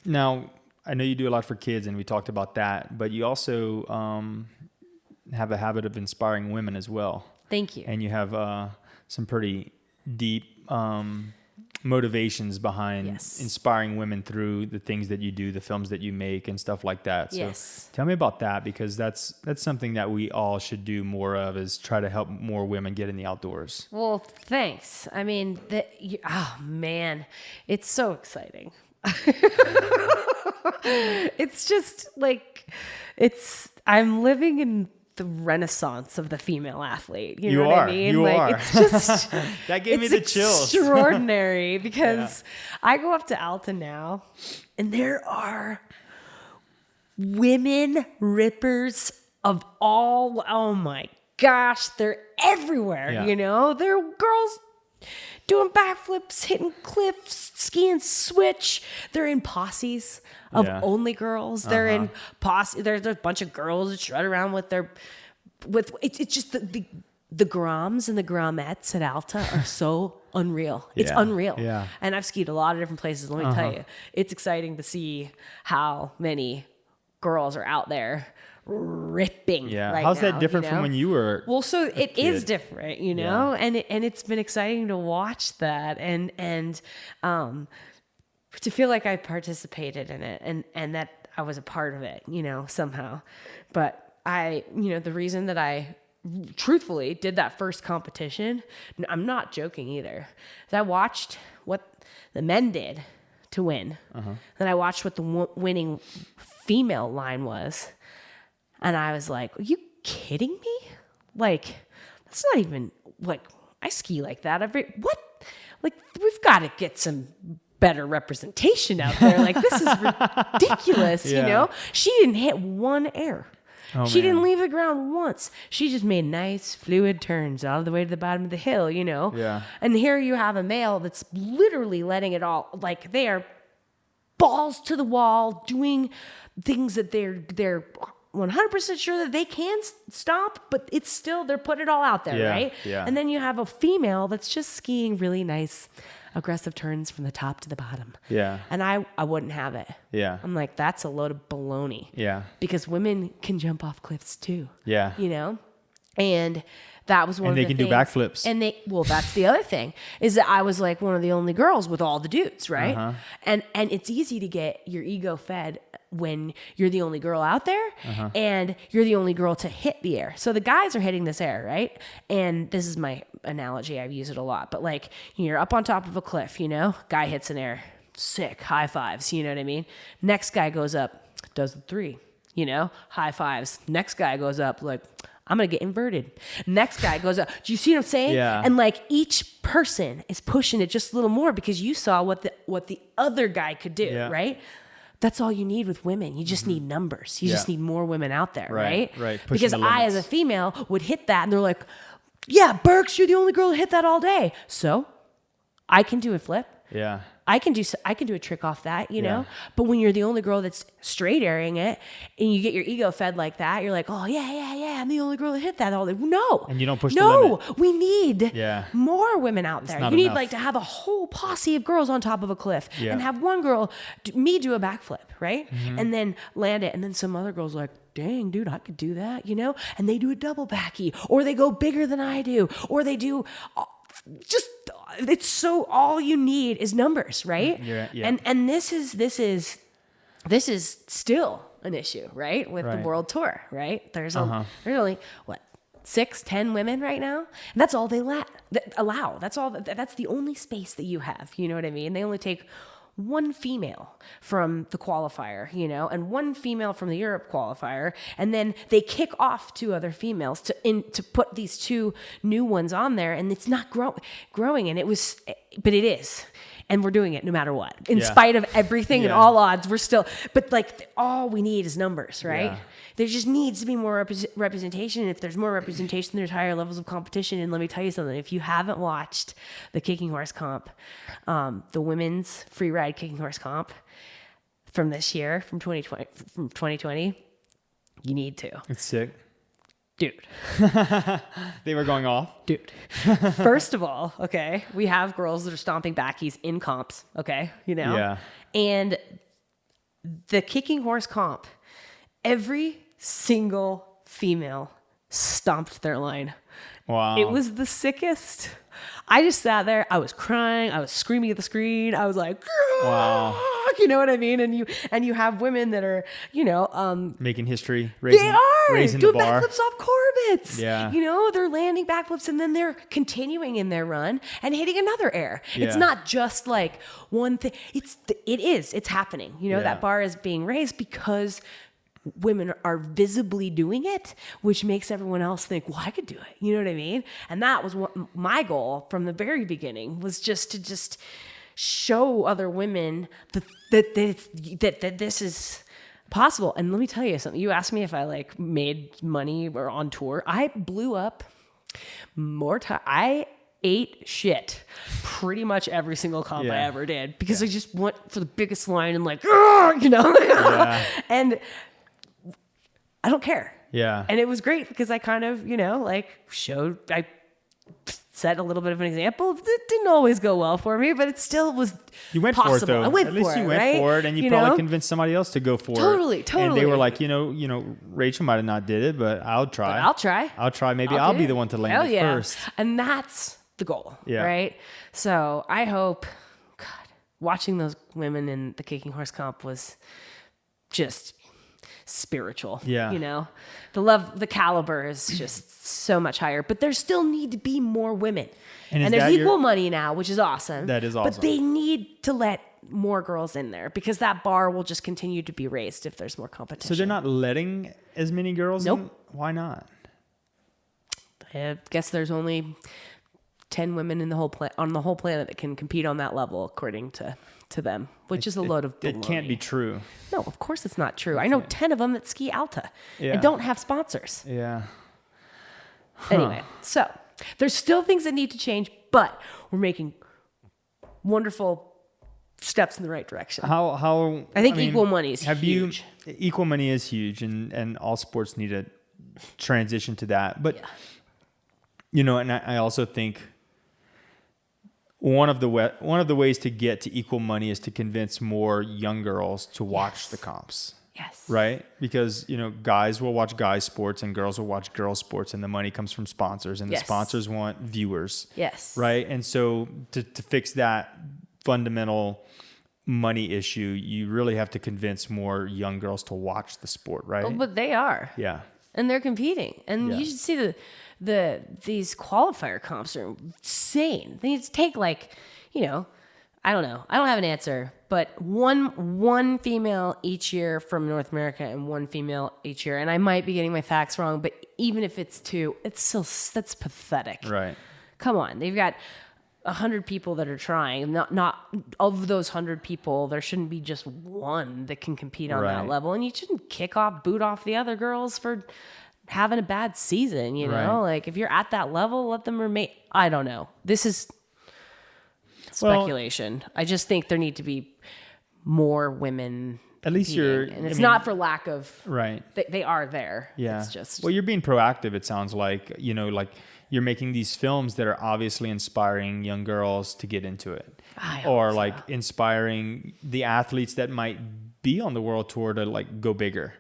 Now, I know you do a lot for kids, and we talked about that, but you also have a habit of inspiring women as well. Thank you. And you have some pretty deep motivations behind inspiring women through the things that you do, the films that you make, and stuff like that. So tell me about that, because that's something that we all should do more of, is try to help more women get in the outdoors. Well, thanks. I mean, oh man, it's so exciting. It's just like, I'm living in the renaissance of the female athlete. You know what I mean? You are. It's just that gave me the chills. Extraordinary, because I go up to Alta now, and there are women rippers of all. Oh my gosh, they're everywhere. Yeah. You know, there are girls doing backflips, hitting cliffs, skiing switch. They're in posses of only girls. They're in posse. There's a bunch of girls that strut around with it's just the Groms and the Gromettes at Alta are so unreal. It's unreal. Yeah. And I've skied a lot of different places. Let me tell you, it's exciting to see how many girls are out there ripping right how's now, that different from when you were so it is different, you know. And it's been exciting to watch that and to feel like I participated in it and that I was a part of it, you know, somehow. But the reason that I truthfully did that first competition, I'm not joking either, is I watched what the men did to win. Then I watched what the winning female line was. And I was like, are you kidding me? Like, that's not even, like, I ski like that what? Like, we've got to get some better representation out there. Like, this is ridiculous, you know? She didn't hit one air. She didn't leave the ground once. She just made nice, fluid turns all the way to the bottom of the hill, you know? Yeah. And here you have a male that's literally letting it all, like, they are balls to the wall, doing things that they're 100% sure that they can stop, but it's still, they're putting it all out there, right? Yeah. And then you have a female that's just skiing really nice, aggressive turns from the top to the bottom. Yeah. And I wouldn't have it. Yeah. I'm like, that's a load of baloney. Yeah. Because women can jump off cliffs too. Yeah. You know? And that was one of the things. And they can do backflips. And that's the other thing, is that I was like one of the only girls with all the dudes, right? And it's easy to get your ego fed when you're the only girl out there and you're the only girl to hit the air. So the guys are hitting this air, right? And this is my analogy. I've used it a lot, but like, you're up on top of a cliff, you know, guy hits an air, sick, high fives, you know what I mean? Next guy goes up, does the 3, you know, high fives. Next guy goes up, like, I'm going to get inverted. Next guy goes up. Do you see what I'm saying? Yeah. And like, each person is pushing it just a little more because you saw what the other guy could do, right? That's all you need with women. You just need numbers. You just need more women out there, right? Right. Because I, as a female, would hit that and they're like, yeah, Burks, you're the only girl to hit that all day. So I can do a flip. Yeah. I can do a trick off that, you know? Yeah. But when you're the only girl that's straight airing it and you get your ego fed like that, you're like, oh, yeah, I'm the only girl that hit that all day. No. And you don't push the limit. No, we need Yeah. more women out there. not You need enough. like to have a whole posse of girls on top of a cliff Yeah. and have one girl, me do a backflip, right? Mm-hmm. And then land it. And then some other girl's like, dang, dude, I could do that, you know? And they do a double backy, or they go bigger than I do, or they do just, it's so, all you need is numbers, right? Yeah. And this is still an issue, right? With the Right. world tour, right? There's only what, 6-10 women right now, and that's all they allow. That's all. That's the only space that you have. You know what I mean? They only take one female from the qualifier, you know, and one female from the Europe qualifier, and then they kick off 2 other females to put these 2 new ones on there, and it's not growing, and but it is. And we're doing it no matter what. In spite of everything and all odds, we're still, but like all we need is numbers, right? Yeah. There just needs to be more representation. And if there's more representation, there's higher levels of competition. And let me tell you something, if you haven't watched the kicking horse comp, the women's Freeride kicking horse comp from this year, from 2020, you need to. It's sick. Dude. They were going off. Dude. First of all, okay, we have girls that are stomping backies in comps, okay, you know? Yeah. And the kicking horse comp, every single female stomped their line. Wow. It was the sickest. I just sat there. I was crying. I was screaming at the screen. I was like, Wow. you know what I mean? And you have women that are, you know, making history. they are raising doing the bar. backflips off Corbett's. Yeah. You know, they're landing backflips and then they're continuing in their run and hitting another air. It's Yeah. not just like one thing. It's happening. You know, Yeah. that bar is being raised because women are visibly doing it, which makes everyone else think, well, I could do it. You know what I mean? And that was what my goal from the very beginning was, just to show other women that this is possible. And let me tell you something. You asked me if I like made money or on tour. I blew up more time. I ate shit pretty much every single comp I Yeah. ever did because I just went for the biggest line and like, you know, Yeah. and I don't care. Yeah. And it was great because I kind of, you know, like I set a little bit of an example. It didn't always go well for me, but it still was You went possible. for it though. I went At least for you it, went right? for it, and you probably convinced somebody else to go for Totally, it. And they totally. were like, you know, Rachel might have not did it, but I'll try. But I'll try. I'll try. Maybe I'll be the one to land Hell it yeah. first. And that's the goal, Yeah. right? So I hope, God, watching those women in the kicking horse comp was just spiritual. Yeah. You know, the caliber is just so much higher, but there still need to be more women. And is And there's that equal your- money now, which is awesome. That is But awesome. they need to let more girls in there because that bar will just continue to be raised if there's more competition. So they're not letting as many girls Nope. in? Why not? I guess there's only 10 women in the whole on the whole planet that can compete on that level, according to them, which is a load of baloney. It can't be true. No, of course it's not true. I know 10 of them that ski Alta Yeah. and don't have sponsors. Yeah. Anyway, so there's still things that need to change, but we're making wonderful steps in the right direction. How I think equal money is huge. Equal money is huge, and all sports need to transition to that. But you know, and I also think one of the ways to get to equal money is to convince more young girls to watch the comps. Yes. Right? Because, you know, guys will watch guys sports and girls will watch girls sports, and the money comes from sponsors, and the Yes. sponsors want viewers. Yes. Right? And so to fix that fundamental money issue, you really have to convince more young girls to watch the sport, right? Oh, but they are. Yeah. And they're competing. And Yeah. you should see these qualifier comps are insane. They need to take like, you know, I don't know. I don't have an answer, but one female each year from North America and one female each year. And I might be getting my facts wrong, but even if it's 2, it's still, that's pathetic. Right. Come on. They've got 100 people that are trying. Not of those 100 people, there shouldn't be just one that can compete on that Right. level. And you shouldn't boot off the other girls for having a bad season, you know? Right. Like if you're at that level, let them remain. I don't know. This is speculation. I just think there need to be more women. At least competing. And it's not for lack of, right. They are there. Yeah. It's just, well, you're being proactive. It sounds like, you know, like you're making these films that are obviously inspiring young girls to get into it, or like inspiring the athletes that might be on the world tour to like go bigger.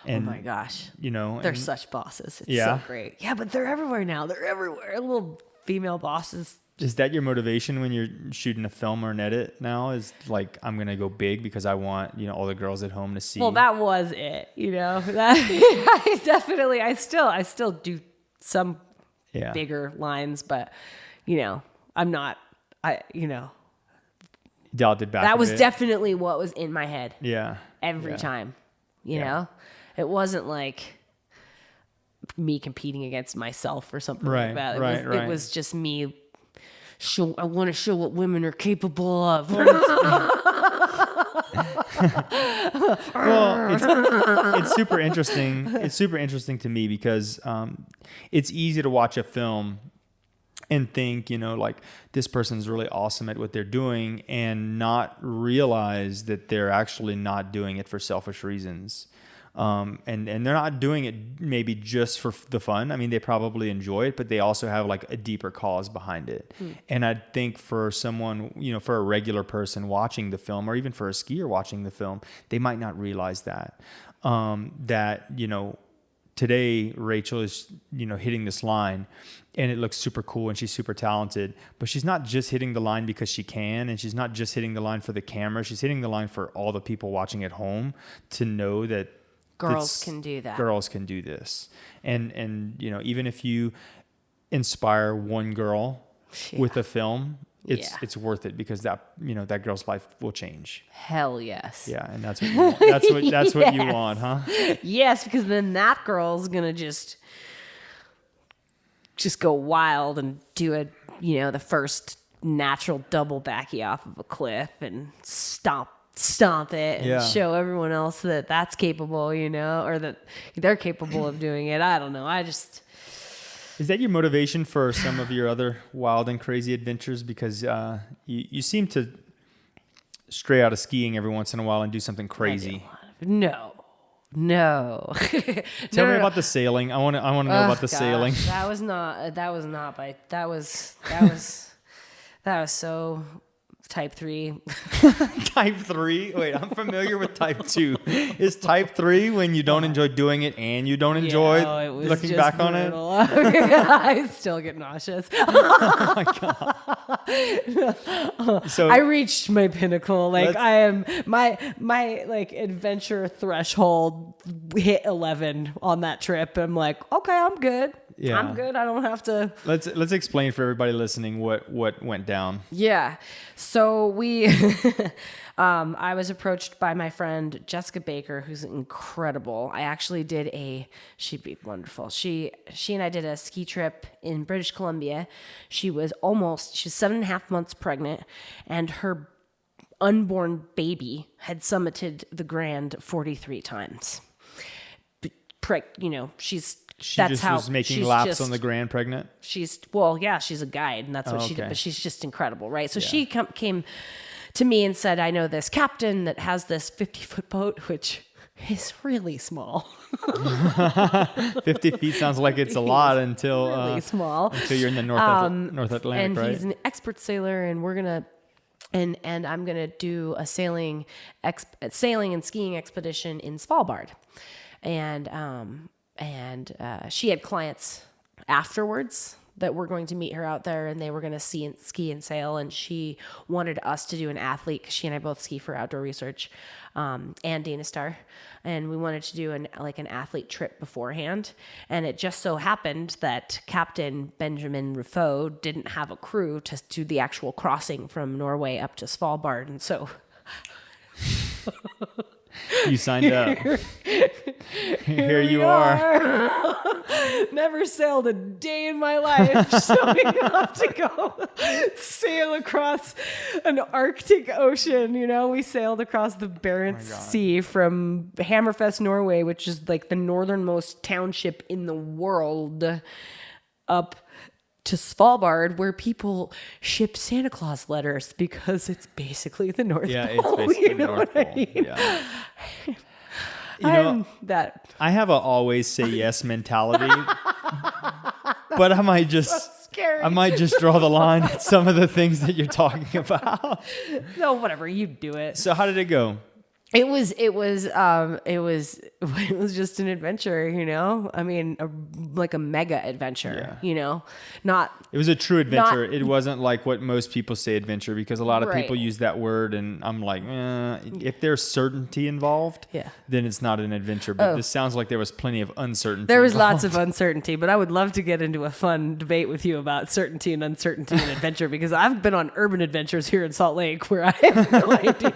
And, oh my gosh, you know, they're such bosses. It's Yeah. so great. Yeah, but they're everywhere now. They're everywhere. Little female bosses. is that your motivation when you're shooting a film or an edit now? Is like, I'm going to go big because I want, you know, all the girls at home to see. Well, that was it, you know. I definitely, I still do some bigger lines, but you know, I'm not. Dialed it back. That a was bit. definitely what was in my head. Yeah. Every time, you know, it wasn't like me competing against myself or something like that. It was just me. I want to show what women are capable of. Well, it's super interesting. It's super interesting to me because it's easy to watch a film and think, you know, like this person's really awesome at what they're doing and not realize that they're actually not doing it for selfish reasons. And they're not doing it maybe just for the fun. I mean, they probably enjoy it, but they also have like a deeper cause behind it. And I think for someone, you know, for a regular person watching the film, or even for a skier watching the film, they might not realize that, that, you know, today Rachael is, you know, hitting this line and it looks super cool and she's super talented, but she's not just hitting the line because she can, and she's not just hitting the line for the camera. She's hitting the line for all the people watching at home to know that girls can do that. Girls can do this. And you know, even if you inspire one girl with a film, it's worth it, because that, you know, that girl's life will change. Hell yes. Yeah, and that's what you want. That's what you want, huh? Yes, because then that girl's gonna just go wild and do a, you know, the first natural double backy off of a cliff and stomp it and show everyone else that that's capable, you know, or that they're capable of doing it. I don't know. Is that your motivation for some of your other wild and crazy adventures? Because you seem to stray out of skiing every once in a while and do something crazy. No. Tell me about the sailing. I want to know about the sailing. That was so type 3. Type 3? Wait, I'm familiar with type 2. Is type 3 when you don't enjoy doing it and you don't enjoy looking back on it? I still get nauseous. Oh my God. So I reached my pinnacle. Like I am my like adventure threshold hit 11 on that trip. I'm like, okay, I'm good. Yeah. I'm good. I don't have to. Let's explain for everybody listening what went down. Yeah. So we, I was approached by my friend Jessica Baker, who's incredible. I actually she'd be wonderful. She and I did a ski trip in British Columbia. She was 7.5 months pregnant, and her unborn baby had summited the Grand 43 times. You know, She was making laps on the Grand pregnant. She's a guide, and that's what she did. But she's just incredible, right? So she came to me and said, "I know this captain that has this 50-foot boat, which is really small." 50 feet sounds like it's a lot until really small. Until you're in the North Atlantic, and right? He's an expert sailor, and we're gonna. And I'm gonna do a sailing and skiing expedition in Svalbard, and she had clients afterwards that were going to meet her out there, and they were going to ski and sail. And she wanted us to do an athlete, because she and I both ski for Outdoor Research and Dana Star. And we wanted to do an athlete trip beforehand. And it just so happened that Captain Benjamin Ruffo didn't have a crew to do the actual crossing from Norway up to Svalbard. And so you signed up. Here you are. Never sailed a day in my life, showing up to go sail across an Arctic Ocean. You know, we sailed across the Barents Sea from Hammerfest, Norway, which is like the northernmost township in the world, up to Svalbard, where people ship Santa Claus letters because it's basically the North Pole. Yeah, it's basically the North Pole. Yeah. I have a always say yes mentality, but I might just draw the line at some of the things that you're talking about. No, whatever, you do it. So how did it go? It was just an adventure, you know? I mean, like a mega adventure, you know? It was a true adventure. It wasn't like what most people say adventure, because a lot of people use that word and I'm like, if there's certainty involved, then it's not an adventure. But this sounds like there was plenty of uncertainty. There was lots of uncertainty, but I would love to get into a fun debate with you about certainty and uncertainty and adventure, because I've been on urban adventures here in Salt Lake where I have no idea.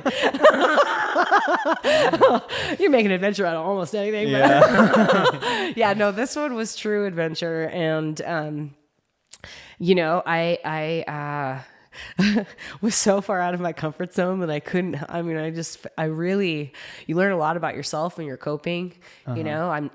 You make an adventure out of almost anything. But yeah, no, this one was true adventure. And, you know, I was so far out of my comfort zone that I couldn't, you learn a lot about yourself when you're coping, you know,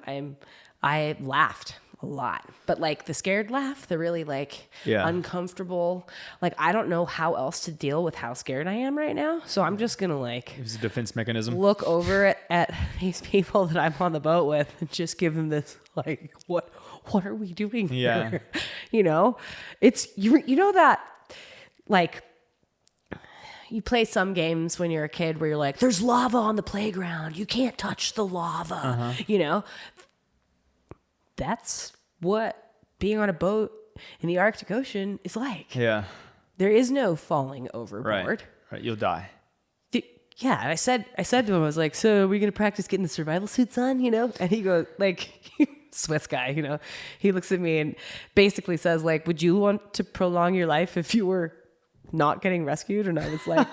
I laughed a lot, but like the scared laugh, the really like uncomfortable, like I don't know how else to deal with how scared I am right now. So I'm just gonna like, it was a defense mechanism. Look over at these people that I'm on the boat with and just give them this like, what are we doing here? You know, it's you know that like you play some games when you're a kid where you're like, there's lava on the playground, you can't touch the lava, you know. That's what being on a boat in the Arctic Ocean is like. Yeah. There is no falling overboard. Right. You'll die. Yeah. And I said to him, I was like, so are we going to practice getting the survival suits on, you know? And he goes, like, Swiss guy, you know, he looks at me and basically says, like, would you want to prolong your life if you were not getting rescued? And I was like,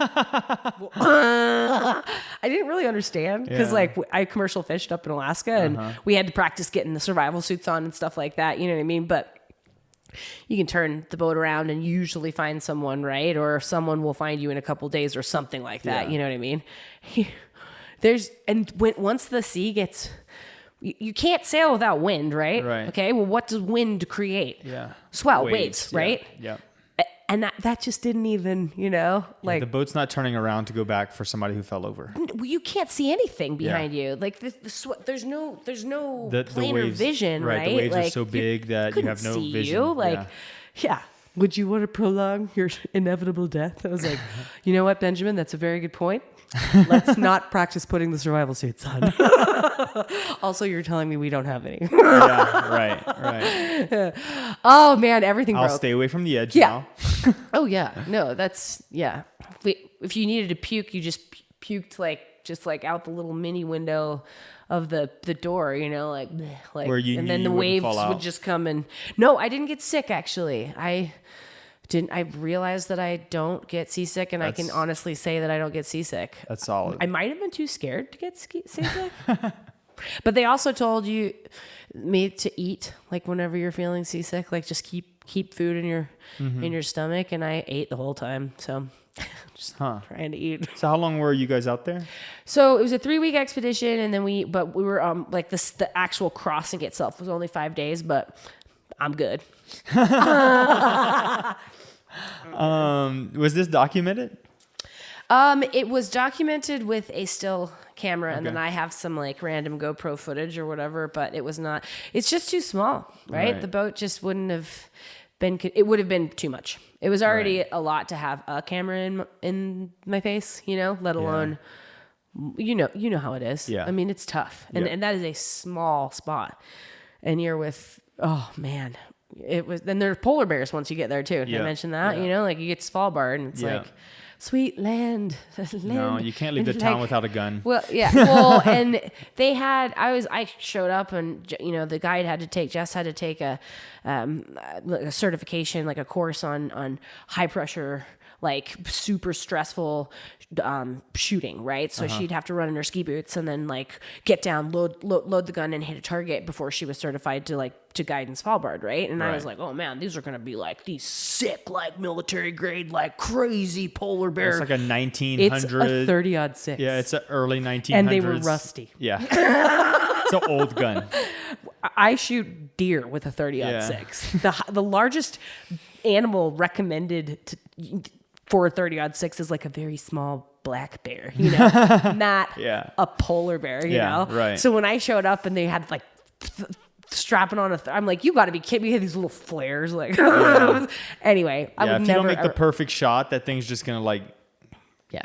I didn't really understand, because like I commercial fished up in Alaska and we had to practice getting the survival suits on and stuff like that, you know what I mean? But you can turn the boat around and usually find someone, right? Or someone will find you in a couple days or something like that. You know what I mean? Once the sea gets, you can't sail without wind, right? Okay. Well, what does wind create? Swell, waves, right? Yeah. And that just didn't even, you know, like the boat's not turning around to go back for somebody who fell over. You can't see anything behind you. Like there's no planar waves, vision, right? The waves like, are so big that you have no vision. You. Like, would you want to prolong your inevitable death? I was like, you know what, Benjamin? That's a very good point. Let's not practice putting the survival suits on. Also, you're telling me we don't have any. Right. Oh man, everything broke. I'll stay away from the edge now. Oh yeah, no, that's If you needed to puke, you just puked like out the little mini window of the door, you know, like where you and then the waves would just come and no, I didn't get sick actually. I realized that I don't get seasick, and I can honestly say that I don't get seasick. That's solid. I might have been too scared to get seasick. But they also told me to eat, like whenever you're feeling seasick, like just keep food in your stomach, and I ate the whole time. So just trying to eat. So how long were you guys out there? So it was a 3-week expedition, and then we were like the actual crossing itself was only 5 days, but I'm good. Was this documented? It was documented with a still camera, and then I have some like random GoPro footage or whatever, but it was not, it's just too small, right? The boat just wouldn't have been, it would have been too much. It was already a lot to have a camera in my face, you know, let alone, you know how it is. Yeah. I mean, it's tough. And that is a small spot, and you're with, oh man, it was, then there's polar bears once you get there too. Did I mention that? You know, like you get to Svalbard and it's like, sweet land. No, you can't leave the town without a gun. Well, yeah. Well, and they had, I showed up and, you know, the guide had to take, Jess had to take a certification, like a course on high pressure like super stressful shooting, right? So she'd have to run in her ski boots and then like get down, load the gun and hit a target before she was certified to guide in Svalbard, right? And I was like, oh man, these are gonna be like these sick, like military grade, like crazy polar bear. It's like a 1900. It's a 30-06. Yeah, it's an early 1900s. And they were rusty. Yeah. It's an old gun. I shoot deer with a 30-06. The largest animal recommended for a 30-06 is like a very small black bear, you know, not a polar bear, you know? Right. So when I showed up and they had like strapping on I'm like, you got to be kidding me. We had these little flares. Like, anyway, I would if never. You don't make the perfect shot, that thing's just going to like,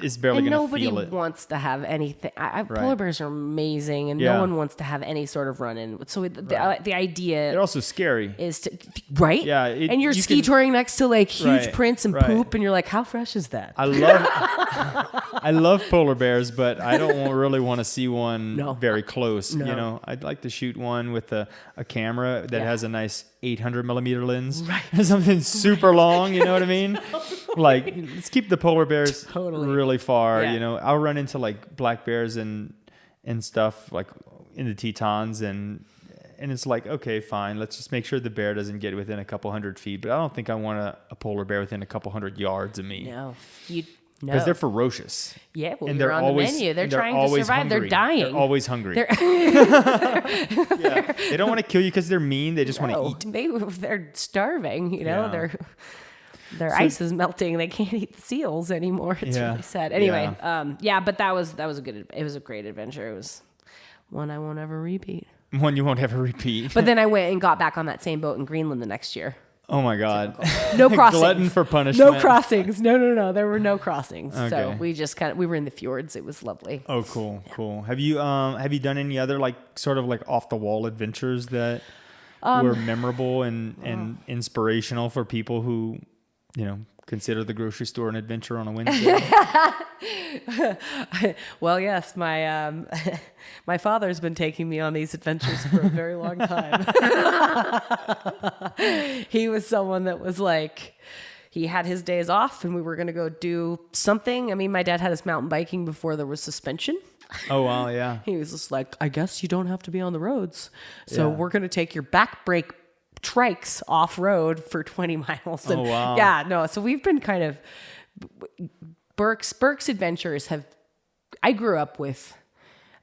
it's barely going to feel it. Nobody wants to have anything. Polar bears are amazing, and no one wants to have any sort of run-in. So the idea... They're also scary. Is to... Right? Yeah. And you're ski touring next to like huge prints and poop, and you're like, how fresh is that? I love polar bears, but I don't really want to see one very close. No. You know, I'd like to shoot one with a camera that has a nice 800 millimeter lens. Right. Something super long, you know what I mean? Like, let's keep the polar bears really far. You know, I'll run into like black bears and stuff like in the Tetons, and it's like, okay, fine, let's just make sure the bear doesn't get within a couple 100 feet. But I don't think I want a polar bear within a couple 100 yards of me. No, because they're ferocious. Yeah, well, and you're they're on always, the menu. They're trying to survive. Hungry. They're dying. They're always hungry. They don't want to kill you because they're mean. They just want to eat. They're starving. You know, their ice is melting. They can't eat the seals anymore. It's really sad. Anyway, but that was a good. It was a great adventure. It was one I won't ever repeat. One you won't ever repeat. But then I went and got back on that same boat in Greenland the next year. Oh my God. No crossings. Glutton for punishment. No crossings. No. There were no crossings. Okay. So we just we were in the fjords. It was lovely. Oh, cool. Have you done any other like sort of like off the wall adventures that were memorable and inspirational for people who, you know, consider the grocery store an adventure on a Wednesday? Well, yes, my my father's been taking me on these adventures for a very long time. He was someone that was like, he had his days off and we were going to go do something. I mean, my dad had us mountain biking before there was suspension. Oh, wow, yeah. He was just like, I guess you don't have to be on the roads. So we're going to take your back brake trikes off road for 20 miles. And wow. Yeah, no. So we've been kind of Burks adventures I grew up with.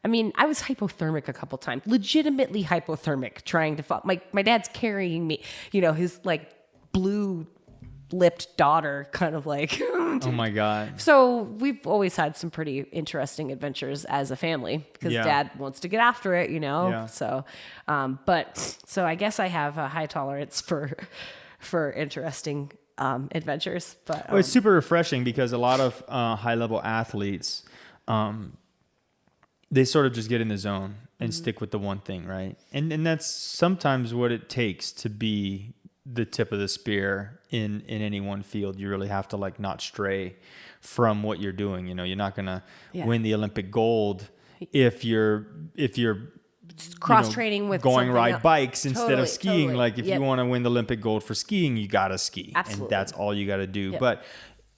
I mean, I was hypothermic a couple times, legitimately hypothermic, trying to fall. My dad's carrying me, you know, his like blue-lipped daughter kind of like. Oh my God. So we've always had some pretty interesting adventures as a family because Dad wants to get after it, you know? Yeah. So, so I guess I have a high tolerance for interesting adventures, but well, it's super refreshing because a lot of high-level athletes, they sort of just get in the zone and stick with the one thing, right? And that's sometimes what it takes to be the tip of the spear in any one field. You really have to like not stray from what you're doing. You know, you're not going to win the Olympic gold if you're cross training with going ride else. bikes instead of skiing. Totally. Like if you want to win the Olympic gold for skiing, you got to ski. Absolutely. And that's all you got to do. Yep. But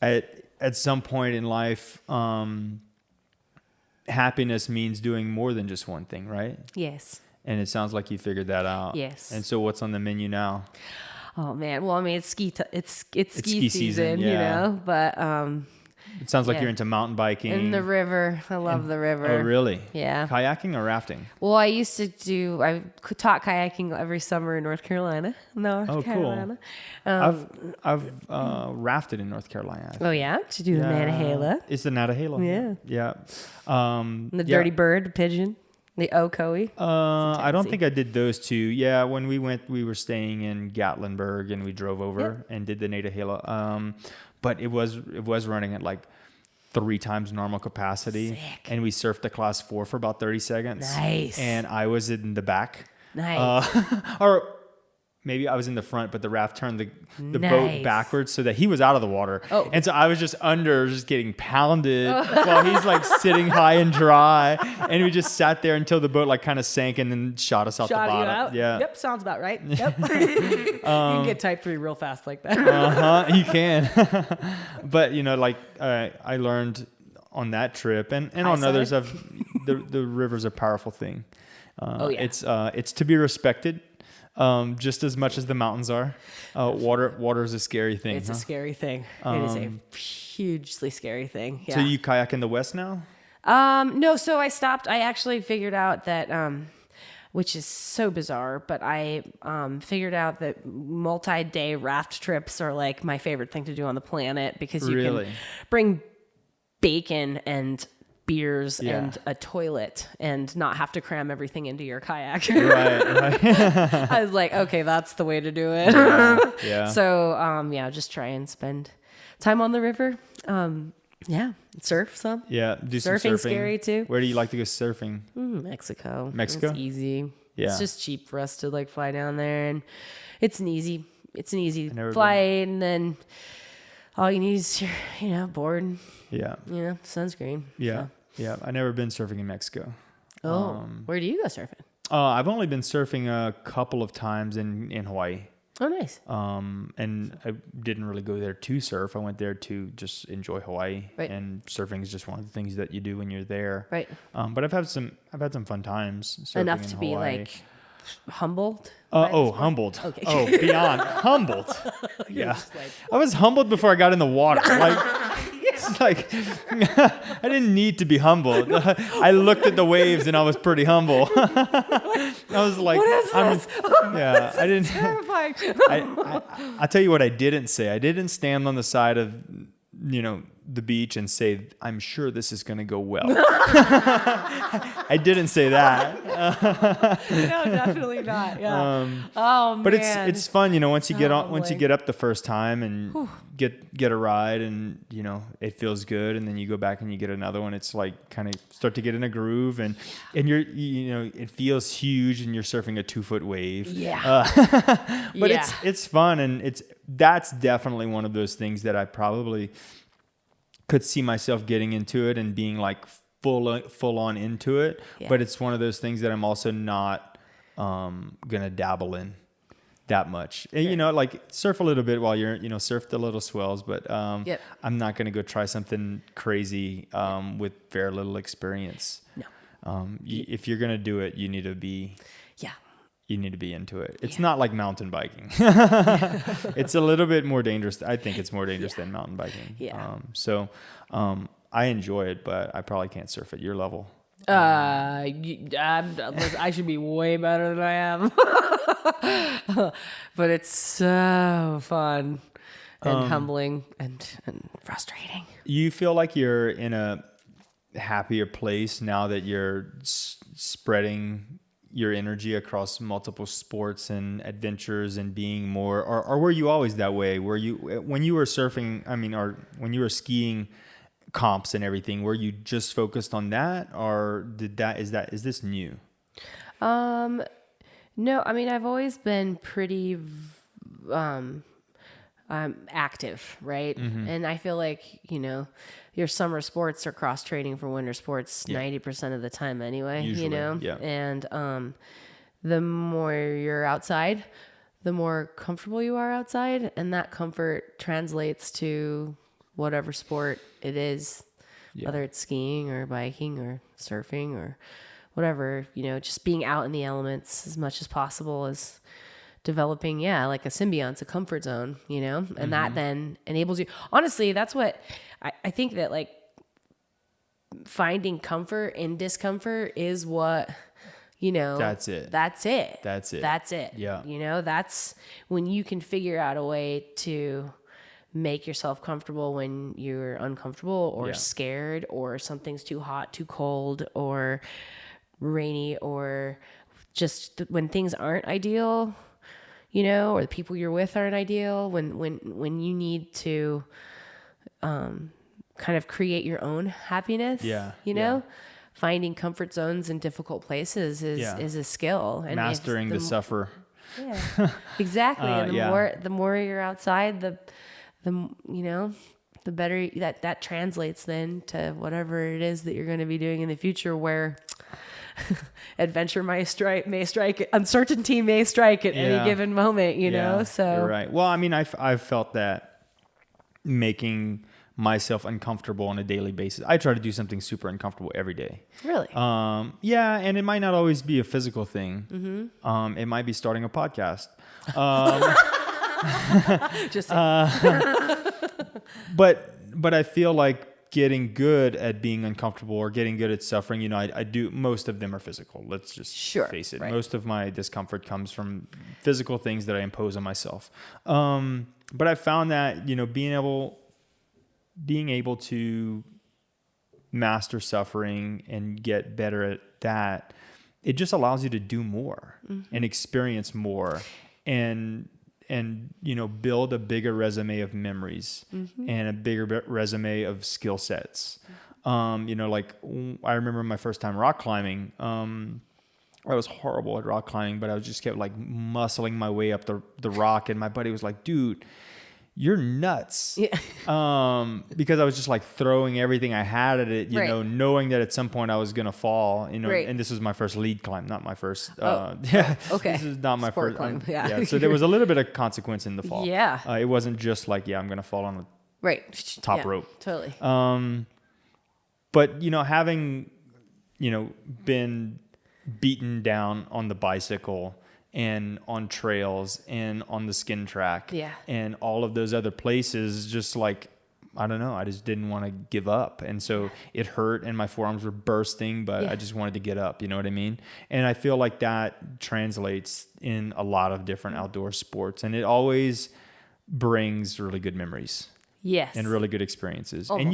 at some point in life, happiness means doing more than just one thing, right? Yes. And it sounds like you figured that out. Yes. And so what's on the menu now? Oh man. Well, I mean, it's ski season, yeah. you know, but, it sounds like you're into mountain biking. in the river. I love the river. Oh, really? Yeah. Kayaking or rafting? Well, I taught kayaking every summer in North Carolina. Carolina. I've rafted in North Carolina. Oh yeah, to do the Nantahala. It's the Nantahala. Yeah. The Dirty Bird, the pigeon, the Ocoee. I don't think I did those two. Yeah, when we went, we were staying in Gatlinburg and we drove over and did the Nantahala. But it was running at like 3 times normal capacity. Sick. And we surfed the class 4 for about 30 seconds. Nice. And I was in the back. Nice. Or maybe I was in the front, but the raft turned the Nice. boat backwards so that he was out of the water. Oh. And so I was just under, just getting pounded while he's like sitting high and dry. And we just sat there until the boat like kind of sank and then shot us out the Shot you bottom. out? Yeah. Yep, sounds about right. Yep. You can get type 3 real fast like that. You can. But you know, like I learned on that trip and on others of the river's a powerful thing. It's to be respected. Just as much as the mountains are. Water is a scary thing. It's a scary thing. It is a hugely scary thing. Yeah. So you kayak in the West now? No, so I stopped. I actually figured out that, which is so bizarre, but I figured out that multi-day raft trips are like my favorite thing to do on the planet because you can bring bacon and beers and a toilet and not have to cram everything into your kayak. Right. I was like, okay, that's the way to do it. Yeah. So, just try and spend time on the river. Surf some. Yeah, do some surfing. Surfing's scary too. Where do you like to go surfing? Mexico. Mexico? It's easy. Yeah. It's just cheap for us to like fly down there, and it's an easy flight, and then all you need is your, board. Yeah. Sunscreen. Yeah. So. Yeah. I've never been surfing in Mexico. Where do you go surfing? I've only been surfing a couple of times in Hawaii. Oh, nice. And I didn't really go there to surf. I went there to just enjoy Hawaii. Right. And surfing is just one of the things that you do when you're there. Right. But I've had some fun times surfing Enough in to Hawaii. be like humbled. Humbled. Okay. Oh, beyond humbled. Yeah. Like, I was humbled before I got in the water. Like, I didn't need to be humbled. I looked at the waves and I was pretty humble. I was like, what is this? I didn't. Terrifying. I tell you what I didn't say. I didn't stand on the side of, the beach and say, I'm sure this is going to go well. I didn't say that. No, definitely not. Yeah. But it's fun, once you get up the first time and get a ride and, it feels good. And then you go back and you get another one. It's like kind of start to get in a groove and you're, it feels huge and you're surfing a 2-foot wave. Yeah. But it's fun. And that's definitely one of those things that I probably could see myself getting into it and being like full on into it. Yeah. But it's one of those things that I'm also not gonna dabble in that much. And, like surf a little bit while you're, surf the little swells, but I'm not gonna go try something crazy with very little experience. No. If you're gonna do it, you need to be into it. It's not like mountain biking. It's a little bit more dangerous. I think it's more dangerous than mountain biking. Yeah. I enjoy it, but I probably can't surf at your level. I should be way better than I am. But it's so fun and humbling and frustrating. You feel like you're in a happier place now that you're spreading your energy across multiple sports and adventures and being more, or were you always that way? Were you, when you were surfing, or when you were skiing comps and everything, were you just focused on that, or is this new? No, I've always been pretty, active, right? Mm-hmm. And I feel like, your summer sports are cross training for winter sports 90% of the time anyway, usually, and the more you're outside, the more comfortable you are outside, and that comfort translates to whatever sport it is, whether it's skiing or biking or surfing or whatever, just being out in the elements as much as possible is developing, like a symbionte, a comfort zone, and that then enables you. Honestly, that's what I think, that like finding comfort in discomfort is what, That's it. Yeah. That's when you can figure out a way to make yourself comfortable when you're uncomfortable or scared or something's too hot, too cold, or rainy, or just when things aren't ideal, or the people you're with aren't ideal, when you need to kind of create your own happiness, finding comfort zones in difficult places is a skill. And mastering the suffer. Yeah, exactly. And the more you're outside, the better that translates then to whatever it is that you're going to be doing in the future, where adventure may strike, uncertainty may strike at any given moment, you know? So you're right. Well, I mean, I've felt that making myself uncomfortable on a daily basis. I try to do something super uncomfortable every day. Really? Yeah. And it might not always be a physical thing. It might be starting a podcast. Just but I feel like getting good at being uncomfortable or getting good at suffering, you know, I do, most of them are physical. Let's just face it. Right. Most of my discomfort comes from physical things that I impose on myself. But I found that, you know, being able to master suffering and get better at that, it just allows you to do more and experience more and you know, build a bigger resume of memories and a bigger resume of skill sets. You know, like I remember my first time rock climbing. I was horrible at rock climbing, but I just kept like muscling my way up the rock, and my buddy was like, "Dude, you're nuts." Yeah. Because I was just like throwing everything I had at it, you know, knowing that at some point I was going to fall, you know, and this was my first lead climb, not my first, okay. This is not my Sport first climb. So there was a little bit of consequence in the fall. Yeah. It wasn't just like, I'm going to fall on the top rope. Totally. But, you know, having, you know, been beaten down on the bicycle and on trails and on the skin track and all of those other places, just like, I don't know, I just didn't want to give up. And so it hurt and my forearms were bursting, but I just wanted to get up, you know what I mean? And I feel like that translates in a lot of different outdoor sports, and it always brings really good memories. Yes. And really good experiences. Almost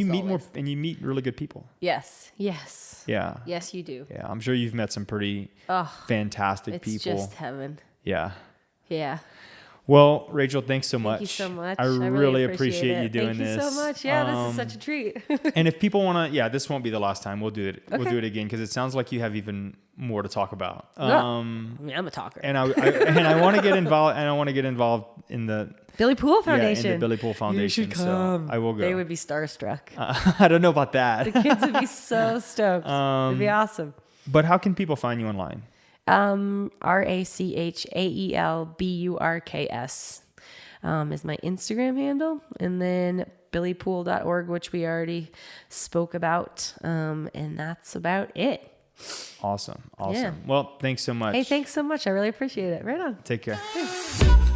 and you meet really good people. Yes. Yeah. Yes, you do. Yeah. I'm sure you've met some pretty fantastic people. It's just heaven. Yeah. Yeah. Well, Rachael, thanks so much. Thank you so much. I really appreciate you doing this. Thank you so much. Yeah, this is such a treat. And if people want to, this won't be the last time. We'll do it. Okay. We'll do it again because it sounds like you have even more to talk about. I'm a talker. And I want to get involved. And I want to get involved in the Billy Pool Foundation. In the Billy Pool Foundation. You should come. So I will go. They would be starstruck. I don't know about that. The kids would be so stoked. It'd be awesome. But how can people find you online? RachaelBurks is my Instagram handle, and then billypool.org, which we already spoke about, and that's about it. Awesome. Yeah. Well, thanks so much. Hey, thanks so much. I really appreciate it. Right on. Take care. Thanks.